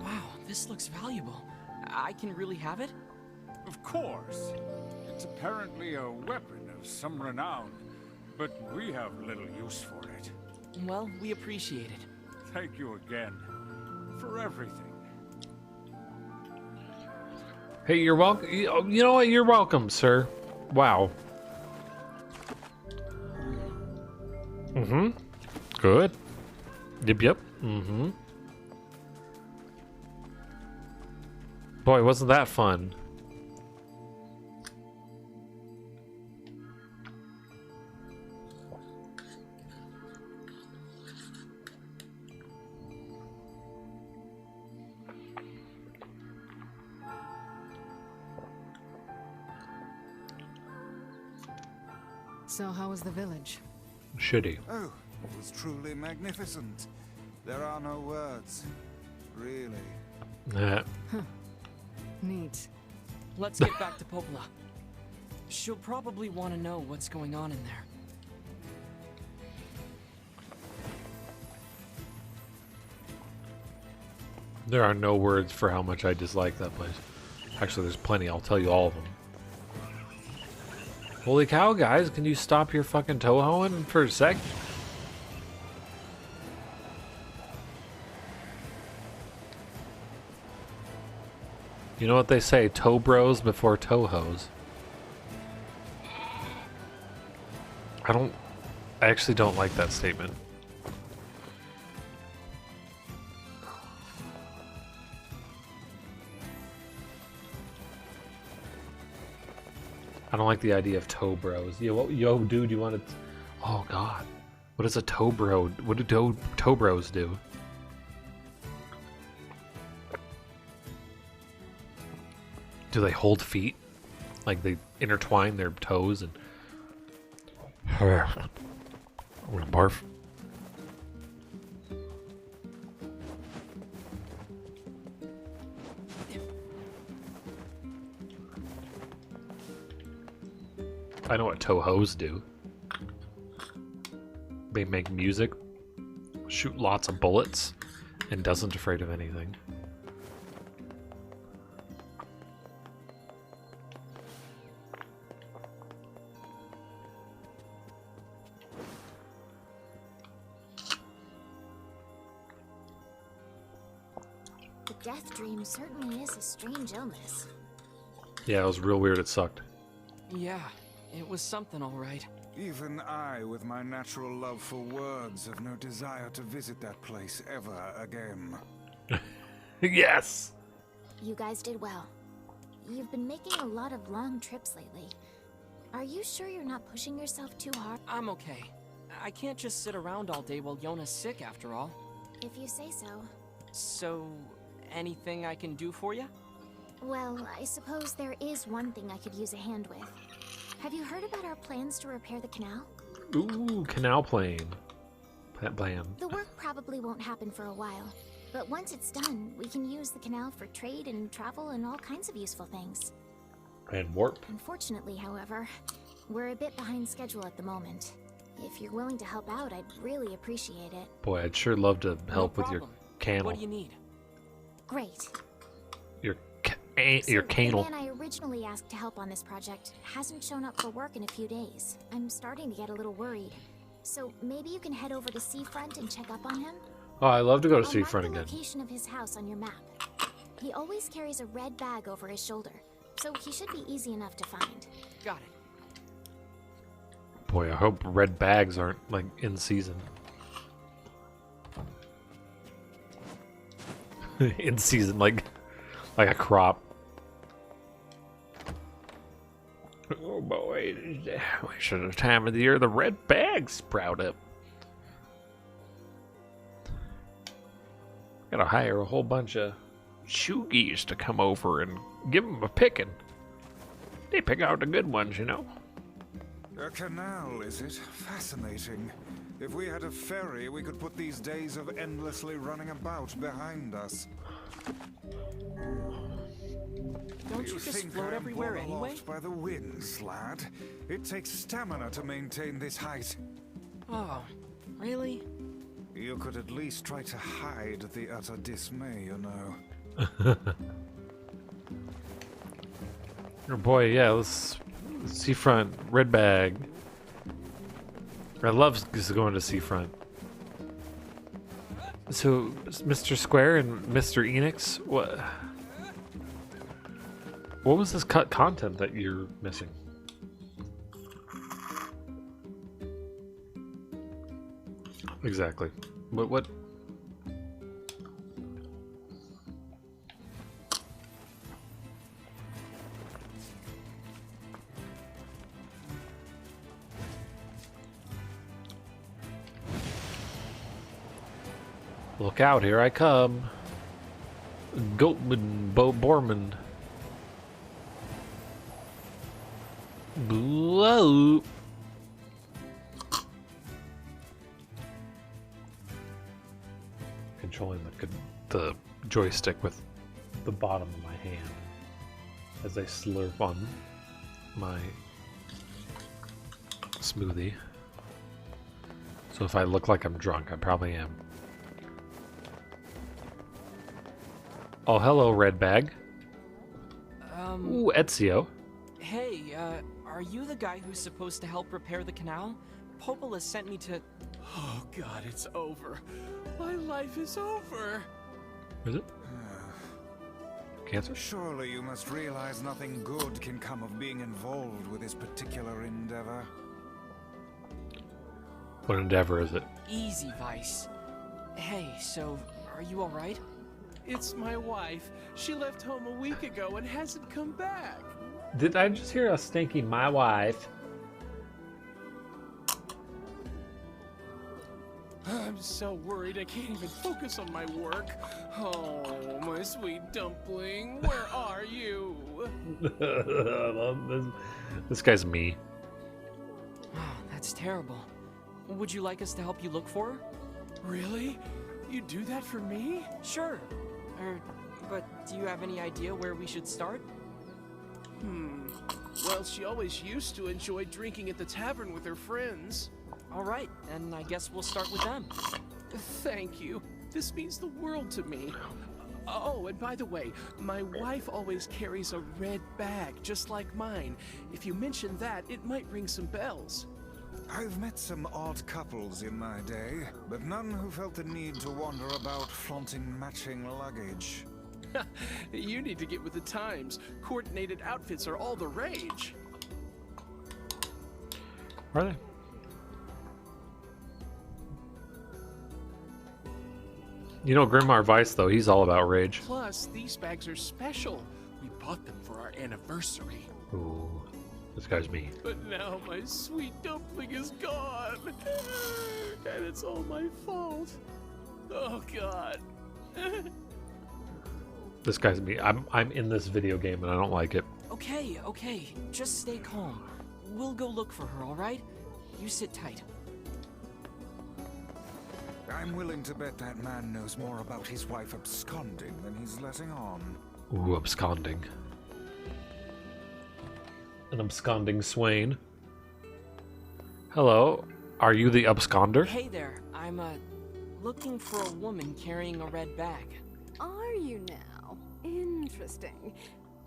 Wow, this looks valuable. I can really have it? Of course. It's apparently a weapon of some renown, but we have little use for it. Well, we appreciate it. Thank you again for everything. Hey, you're welcome. You know what? You're welcome, sir. Wow. Mm-hmm. Good. Yep. Mm-hmm. Boy, wasn't that fun. So how was the village? Shitty. Oh, it was truly magnificent. There are no words. Really. Nah. Huh. Neat. Let's get back to Popola. She'll probably want to know what's going on in there. There are no words for how much I dislike that place. Actually, there's plenty. I'll tell you all of them. Holy cow, guys. Can you stop your fucking toe-hoeing for a sec? You know what they say, toe bros before toe hoes. I actually don't like that statement. I don't like the idea of toe bros. Yo, dude, you want to... Oh, God. What is a toe bro? What do toe bros do? Do they hold feet? Like they intertwine their toes and... I'm gonna barf. I know what toe-hos do. They make music, shoot lots of bullets, and doesn't afraid of anything. The death dream certainly is a strange illness. Yeah, it was real weird. It sucked. Yeah, it was something all right. Even I, with my natural love for words, have no desire to visit that place ever again. Yes! You guys did well. You've been making a lot of long trips lately. Are you sure you're not pushing yourself too hard? I'm okay. I can't just sit around all day while Yona's sick after all. If you say so. So, anything I can do for you? Well, I suppose there is one thing I could use a hand with. Have you heard about our plans to repair the canal? Ooh, canal plane. Plan. The work probably won't happen for a while, but once it's done, we can use the canal for trade and travel and all kinds of useful things. And warp. Unfortunately, however, we're a bit behind schedule at the moment. If you're willing to help out, I'd really appreciate it. Boy, I'd sure love to help with your canal. What do you need? Great. Your The canal. man I originally asked to help on this project hasn't shown up for work in a few days. I'm starting to get a little worried. So maybe you can head over to Seafront and check up on him? Oh, I love to go to I'll Seafront mark the again. location of his house on your map. He always carries a red bag over his shoulder, so he should be easy enough to find. Got it. Boy, I hope red bags aren't, like, in season. In season, like a crop. Oh boy, we should have time of the year the red bags sprout up. Gotta hire a whole bunch of shoegies to come over and give them a picking. They pick out the good ones, you know. A canal, is it? Fascinating. If we had a ferry, we could put these days of endlessly running about behind us. Don't you just float everywhere anyway? By the winds, lad. It takes stamina to maintain this height. Oh, really? You could at least try to hide the utter dismay, you know. Oh boy, yeah, let's Seafront, red bag. I love going to Seafront. So, Mr. Square and Mr. Enix, what was this cut content that you're missing? Exactly. What? Look out, here I come. Goatman, Borman. Whoa. Controlling the joystick with the bottom of my hand as I slurp on my smoothie. So if I look like I'm drunk, I probably am. Oh, hello, red bag. Ooh, Ezio. Hey, are you the guy who's supposed to help repair the canal? Popola sent me to... Oh god, it's over. My life is over. Is it? Cancer? Surely you must realize nothing good can come of being involved with this particular endeavor. What endeavor is it? Easy, Vice. Hey, so, are you alright? It's my wife. She left home a week ago and hasn't come back. Did I just hear a stinky my wife? I'm so worried I can't even focus on my work. Oh, my sweet dumpling, where are you? I love this. This guy's me. Oh, that's terrible. Would you like us to help you look for her? Really? You do that for me? Sure. But do you have any idea where we should start? Well, she always used to enjoy drinking at the tavern with her friends. Alright, then I guess we'll start with them. Thank you. This means the world to me. Oh, and by the way, my wife always carries a red bag, just like mine. If you mention that, it might ring some bells. I've met some odd couples in my day, but none who felt the need to wander about flaunting matching luggage. You need to get with the times. Coordinated outfits are all the rage. Are they? You know, Grimar Vice, though, he's all about rage. Plus, these bags are special. We bought them for our anniversary. Ooh, this guy's me. But now my sweet dumpling is gone. And it's all my fault. Oh, God. This guy's me. I'm in this video game and I don't like it. Okay. Just stay calm. We'll go look for her, alright? You sit tight. I'm willing to bet that man knows more about his wife absconding than he's letting on. Ooh, absconding. An absconding swain. Hello, are you the absconder? Hey there, I'm, looking for a woman carrying a red bag. Are you now? Interesting.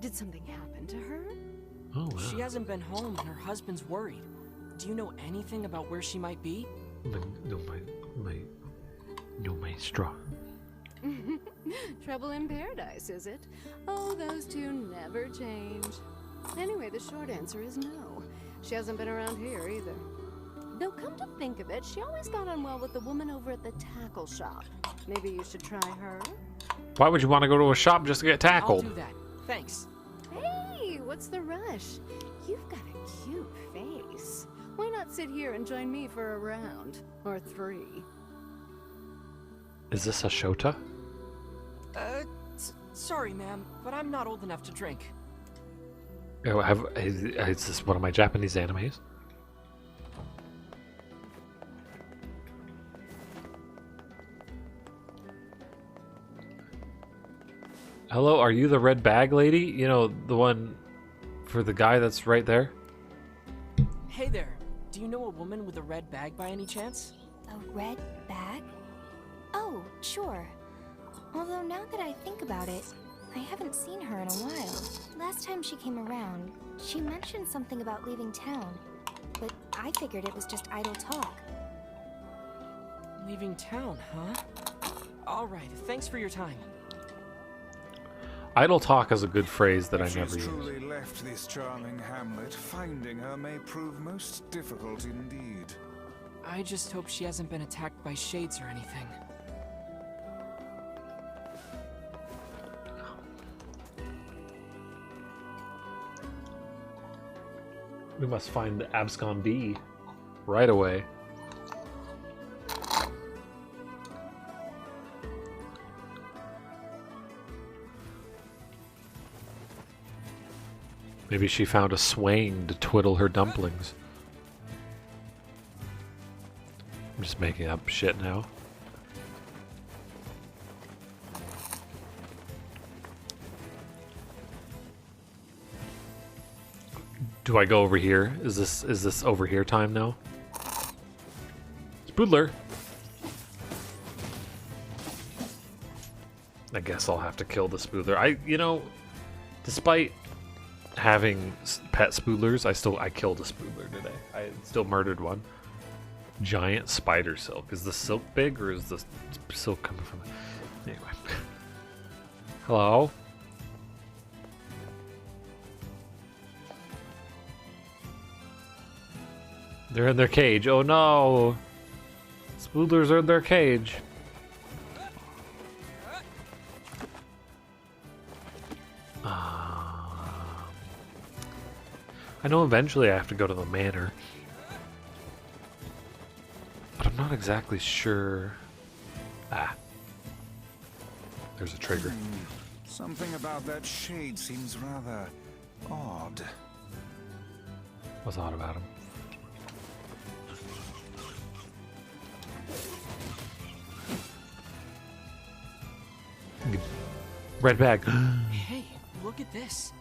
Did something happen to her? Oh, wow. She hasn't been home and her husband's worried. Do you know anything about where she might be? No maestro. Trouble in paradise, is it? Oh, those two never change. Anyway, the short answer is no. She hasn't been around here either. Though come to think of it, she always got on well with the woman over at the tackle shop. Maybe you should try her? Why would you want to go to a shop just to get tackled? I'll do that. Thanks. Hey, what's the rush? You've got a cute face. Why not sit here and join me for a round? Or 3? Is this a Shota? Sorry, ma'am, but I'm not old enough to drink. Oh, is this one of my Japanese animes? Hello, are you the red bag lady? You know, the one for the guy that's right there? Hey there, do you know a woman with a red bag by any chance? A red bag? Oh, sure. Although now that I think about it, I haven't seen her in a while. Last time she came around, she mentioned something about leaving town, but I figured it was just idle talk. Leaving town, huh? Alright, thanks for your time. Idle talk is a good phrase that I If never she's use. truly left this charming hamlet, finding her may prove most difficult indeed. I just hope she hasn't been attacked by shades or anything. We must find the abscondee right away. Maybe she found a swain to twiddle her dumplings. I'm just making up shit now. Do I go over here? Is this over here time now? Spoodler. I guess I'll have to kill the spoodler. You know, despite having pet spoodlers, I killed a spoodler today. I still murdered one. Giant spider silk. Is the silk big or is the silk coming from? Anyway. Hello. They're in their cage. Oh no! Spoodlers are in their cage. I know eventually I have to go to the manor. But I'm not exactly sure. Ah. There's a trigger. Something about that shade seems rather odd. What's odd about him? Red bag. Hey, look at this.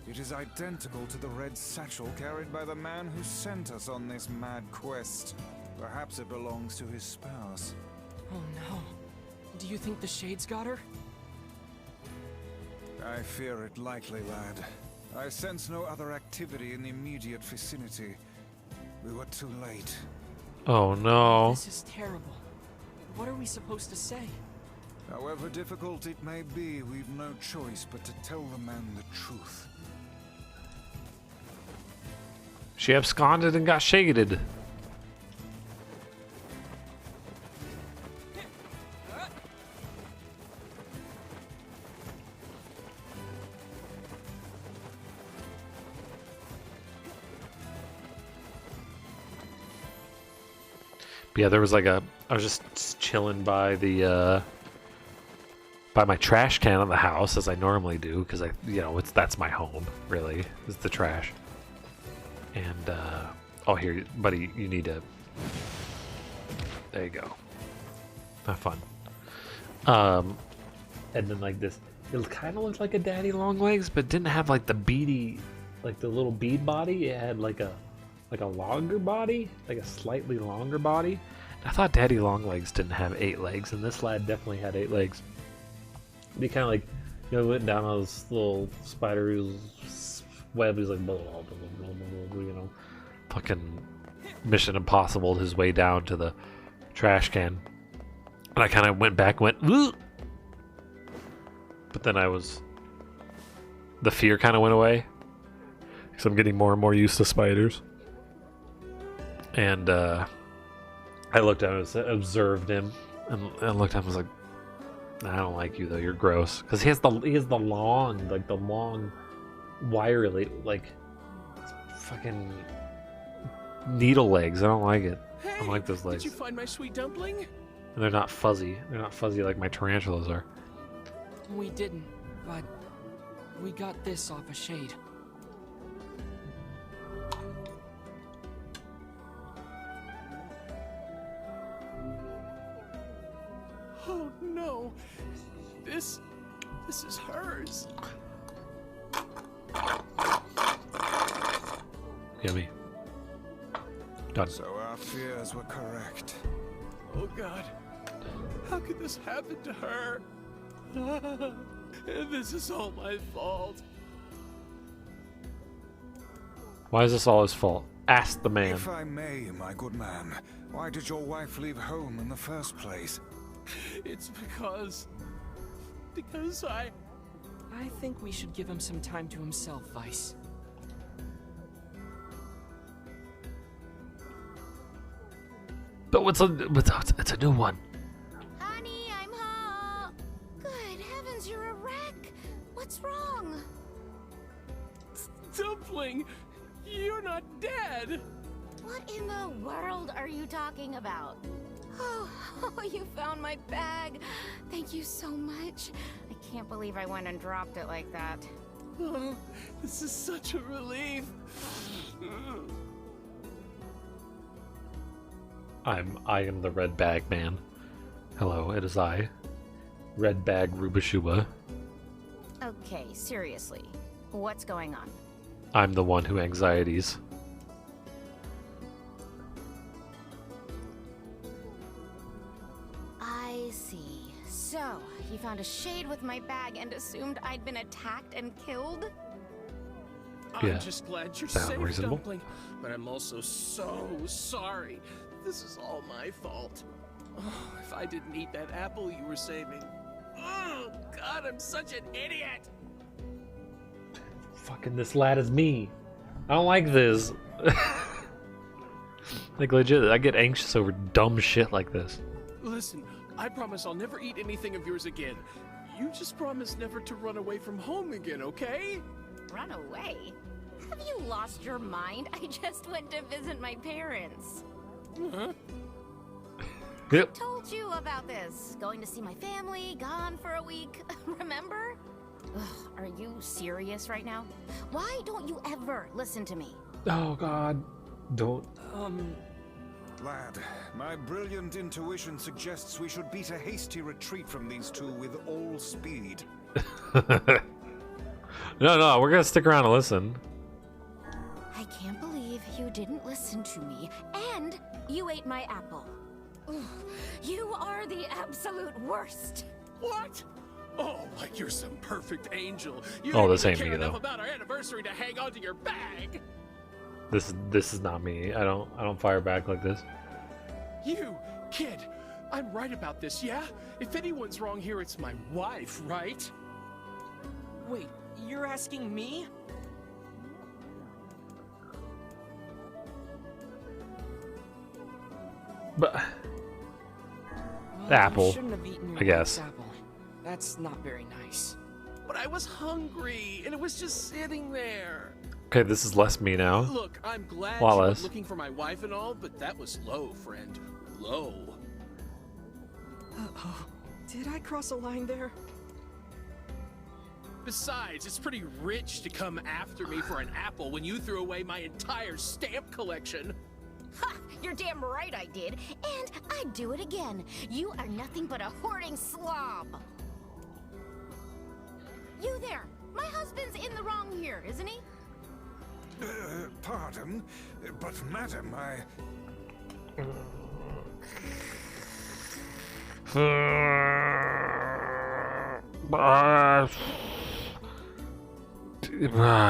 It is identical to the red satchel carried by the man who sent us on this mad quest. Perhaps it belongs to his spouse. Oh no. Do you think the Shades got her? I fear it likely, lad. I sense no other activity in the immediate vicinity. We were too late. Oh no. This is terrible. What are we supposed to say? However difficult it may be, we've no choice but to tell the man the truth. She absconded and got shaded. But yeah, there was like I was just chilling by the by my trash can of the house as I normally do because that's my home really is the trash. And oh here, buddy, you need to. There you go. Have fun. And then like this, it kind of looked like a daddy long legs, but didn't have like the beady, like the little bead body. It had like a longer body, like a slightly longer body. I thought daddy long legs didn't have 8 legs, and this lad definitely had 8 legs. He kind of like, went down on this little spider web. He's like, blah, blah, blah, blah, blah, fucking Mission Impossible his way down to the trash can. And I kind of went back, Woo! But then the fear kind of went away. Because I'm getting more and more used to spiders. And I looked at him and observed him. And I looked at him and was like, I don't like you though, you're gross. Because he has the long, wirely, like, fucking needle legs. I don't like it. Hey, I don't like those legs. Did you find my sweet dumpling? And they're not fuzzy. They're not fuzzy like my tarantulas are. We didn't, but we got this off a shade. Oh no. This is hers. Yummy. Done. So our fears were correct. Oh God. How could this happen to her? This is all my fault. Why is this all his fault? Ask the man. If I may, my good man, why did your wife leave home in the first place? It's because I think we should give him some time to himself, Vice. But it's a new one. Honey, I'm home. Good heavens, you're a wreck. What's wrong? Dumpling, you're not dead. What in the world are you talking about? Oh, you found my bag. Thank you so much. I can't believe I went and dropped it like that. Oh, this is such a relief. I am the red bag man. Hello, it is I. Red bag Rubashua. Okay, seriously. What's going on? I'm the one who anxieties. I see. So, you found a shade with my bag and assumed I'd been attacked and killed? Yeah. I'm just glad you're Sound safe, reasonable. Dumpling. But I'm also so sorry. This is all my fault. Oh, if I didn't eat that apple you were saving. Oh, God, I'm such an idiot. Fucking this lad is me. I don't like this. Like legit, I get anxious over dumb shit like this. Listen, I promise I'll never eat anything of yours again. You just promise never to run away from home again, okay? Run away? Have you lost your mind? I just went to visit my parents. Huh? Yep. Told you about this. Going to see my family, gone for a week. Remember? Ugh, are you serious right now? Why don't you ever listen to me? Oh God, don't. Lad, my brilliant intuition suggests we should beat a hasty retreat from these two with all speed. No, we're gonna stick around and listen. I can't believe you didn't listen to me, and you ate my apple. Ugh, you are the absolute worst. What? Oh, like you're some perfect angel. You Oh, didn't this even ain't care me, enough though. about our anniversary to hang on to your bag. This is not me. I don't fire back like this. You, kid, I'm right about this, yeah? If anyone's wrong here, it's my wife, right? Wait, you're asking me? But Well, the apple, you shouldn't have eaten your I guess. wife's apple. That's not very nice. But I was hungry, and it was just sitting there. Okay, this is less me now. Look, I'm glad Lot you were less. looking for my wife and all, but that was low, friend. Low. Uh-oh. Did I cross a line there? Besides, it's pretty rich to come after me for an apple when you threw away my entire stamp collection. Ha! You're damn right I did, and I'd do it again. You are nothing but a hoarding slob. You there! My husband's in the wrong here, isn't he? Pardon, but madam,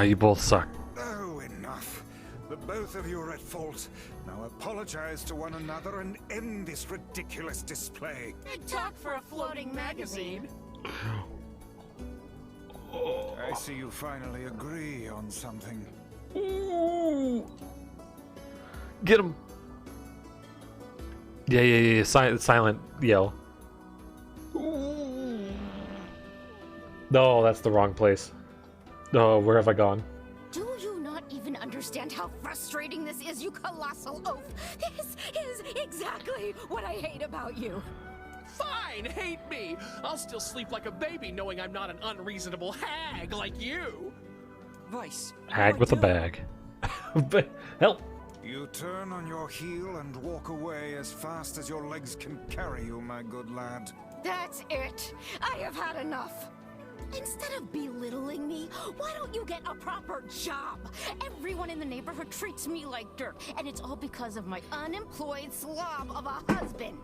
You both suck. Oh, enough. The both of you are at fault. Now apologize to one another and end this ridiculous display. Big talk for a floating magazine. I see you finally agree on something. Ooh. Get him. Yeah. Silent yell. Ooh. No, that's the wrong place. No, where have I gone? Do you not even understand how frustrating this is, you colossal oaf? This is exactly what I hate about you. Fine, hate me. I'll still sleep like a baby knowing I'm not an unreasonable hag like you. Vice. Hag with a bag. Help. You turn on your heel and walk away as fast as your legs can carry you, my good lad. That's it. I have had enough. Instead of belittling me, why don't you get a proper job? Everyone in the neighborhood treats me like dirt, and it's all because of my unemployed slob of a husband.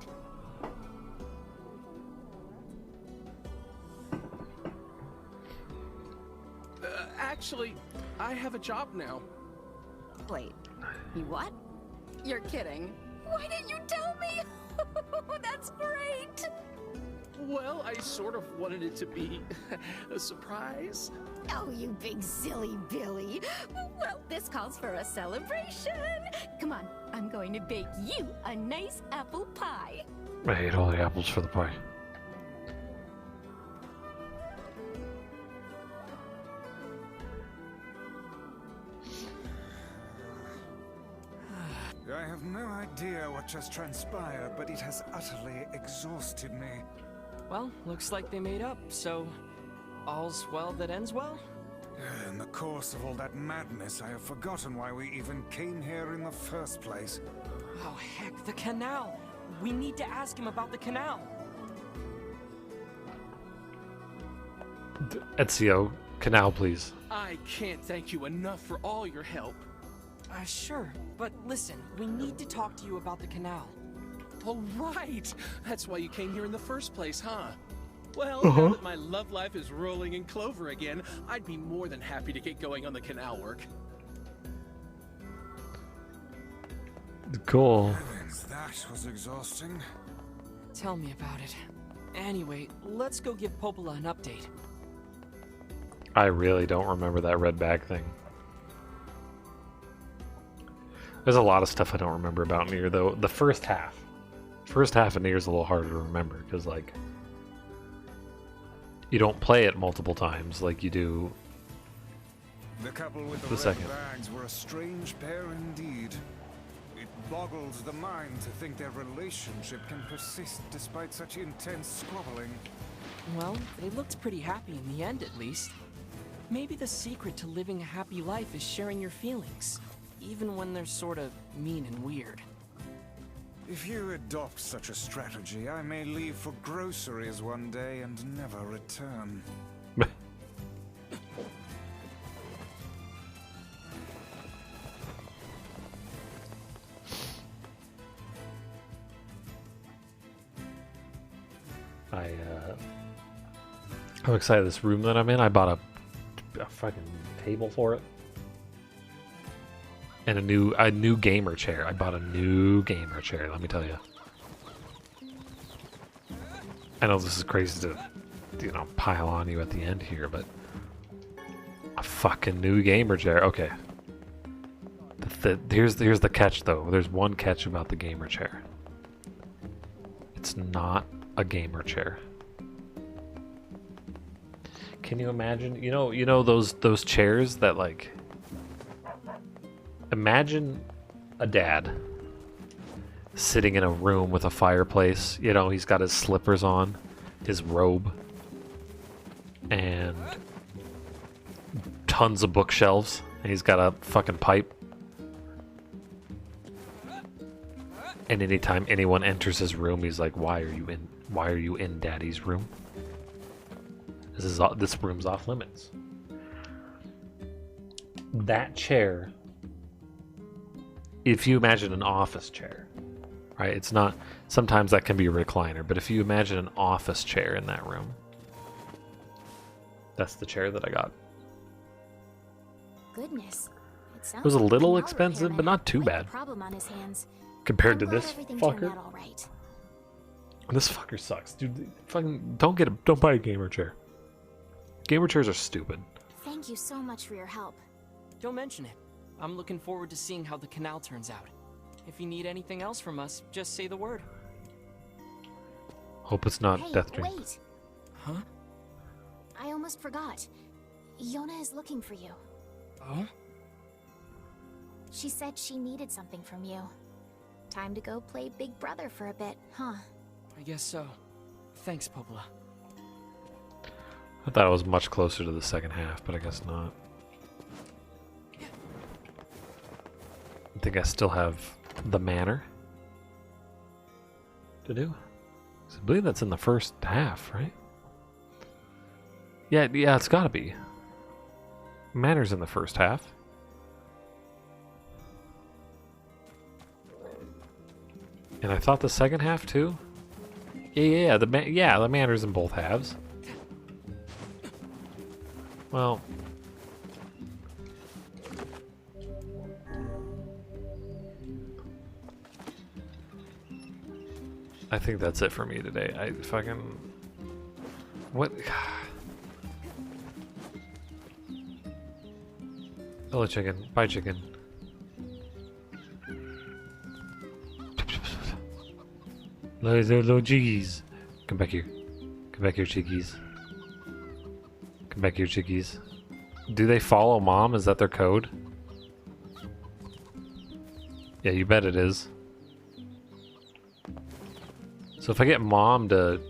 Actually, I have a job now. Wait, you what? You're kidding. Why didn't you tell me? That's great. Well, I sort of wanted it to be a surprise. Oh, you big silly Billy. Well, this calls for a celebration. Come on, I'm going to bake you a nice apple pie. I hate all the apples for the pie. I have no idea what just transpired, but it has utterly exhausted me. Well, looks like they made up, so all's well that ends well? In the course of all that madness, I have forgotten why we even came here in the first place. Oh, heck, the canal! We need to ask him about the canal! Ezio, canal, please. I can't thank you enough for all your help. Sure, but listen, we need to talk to you about the canal. All right! That's why you came here in the first place, huh? Well, now that my love life is rolling in clover again, I'd be more than happy to get going on the canal work. Cool. Heavens, that was exhausting. Tell me about it. Anyway, let's go give Popola an update. I really don't remember that red bag thing. There's a lot of stuff I don't remember about Nier, though. The first half of Nier is a little harder to remember because, like, you don't play it multiple times like you do. The couple with the red second. bags were a strange pair indeed. It boggles the mind to think their relationship can persist despite such intense squabbling. Well, they looked pretty happy in the end, at least. Maybe the secret to living a happy life is sharing your feelings, even when they're sort of mean and weird. If you adopt such a strategy, I may leave for groceries one day and never return. I'm excited. This room that I'm in, I bought a fucking table for it. And a new gamer chair. I bought a new gamer chair, let me tell you. I know this is crazy to, pile on you at the end here, but a fucking new gamer chair. Okay. Here's the catch, though. There's one catch about the gamer chair. It's not a gamer chair. Can you imagine? You know those chairs that, like, imagine a dad sitting in a room with a fireplace. He's got his slippers on, his robe, and tons of bookshelves. And he's got a fucking pipe. And anytime anyone enters his room, he's like, "Why are you in Daddy's room? This room's off limits." That chair, if you imagine an office chair, right? It's not, sometimes that can be a recliner, but if you imagine an office chair in that room, that's the chair that I got. Goodness. It was a little expensive, but not too bad. Problem on his hands. Compared to I'm glad this everything turned fucker. out all right. This fucker sucks, dude. Fucking don't buy a gamer chair. Gamer chairs are stupid. Thank you so much for your help. Don't mention it. I'm looking forward to seeing how the canal turns out. If you need anything else from us, just say the word. Hope it's not Hey, Death Dream. wait. Huh? I almost forgot. Yona is looking for you. Oh? She said she needed something from you. Time to go play Big Brother for a bit, huh? I guess so. Thanks, Popola. I thought it was much closer to the second half, but I guess not. I think I still have the manor to do. I believe that's in the first half, right? Yeah, it's gotta be. Manor's in the first half. And I thought the second half too. Yeah. The manor's in both halves. Well, I think that's it for me today. I fucking... What? Hello, chicken. Bye, chicken. Little chickies. Come back here. Come back here, chickies. Come back here, chickies. Do they follow mom? Is that their code? Yeah, you bet it is. So if I get mom to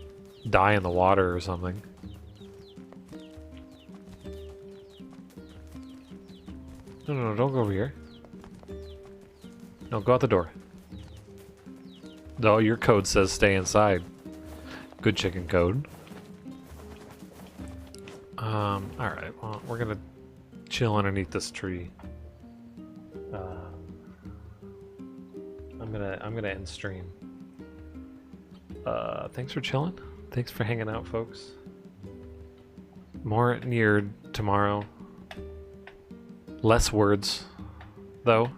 die in the water or something. No, don't go over here. No, go out the door. No, your code says stay inside. Good chicken code. Alright, well, we're gonna chill underneath this tree. I'm gonna end stream. Thanks for chilling. Thanks for hanging out, folks. More Nier tomorrow. Less words, though.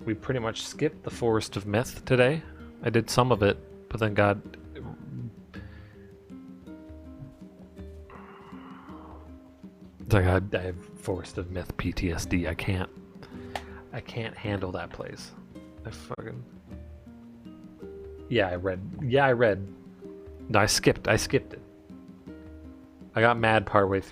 We pretty much skipped the Forest of Myth today. I did some of it, but then got... I have Forest of Myth PTSD. I can't handle that place. I fucking... Yeah, I read. No, I skipped it. I got mad partway through.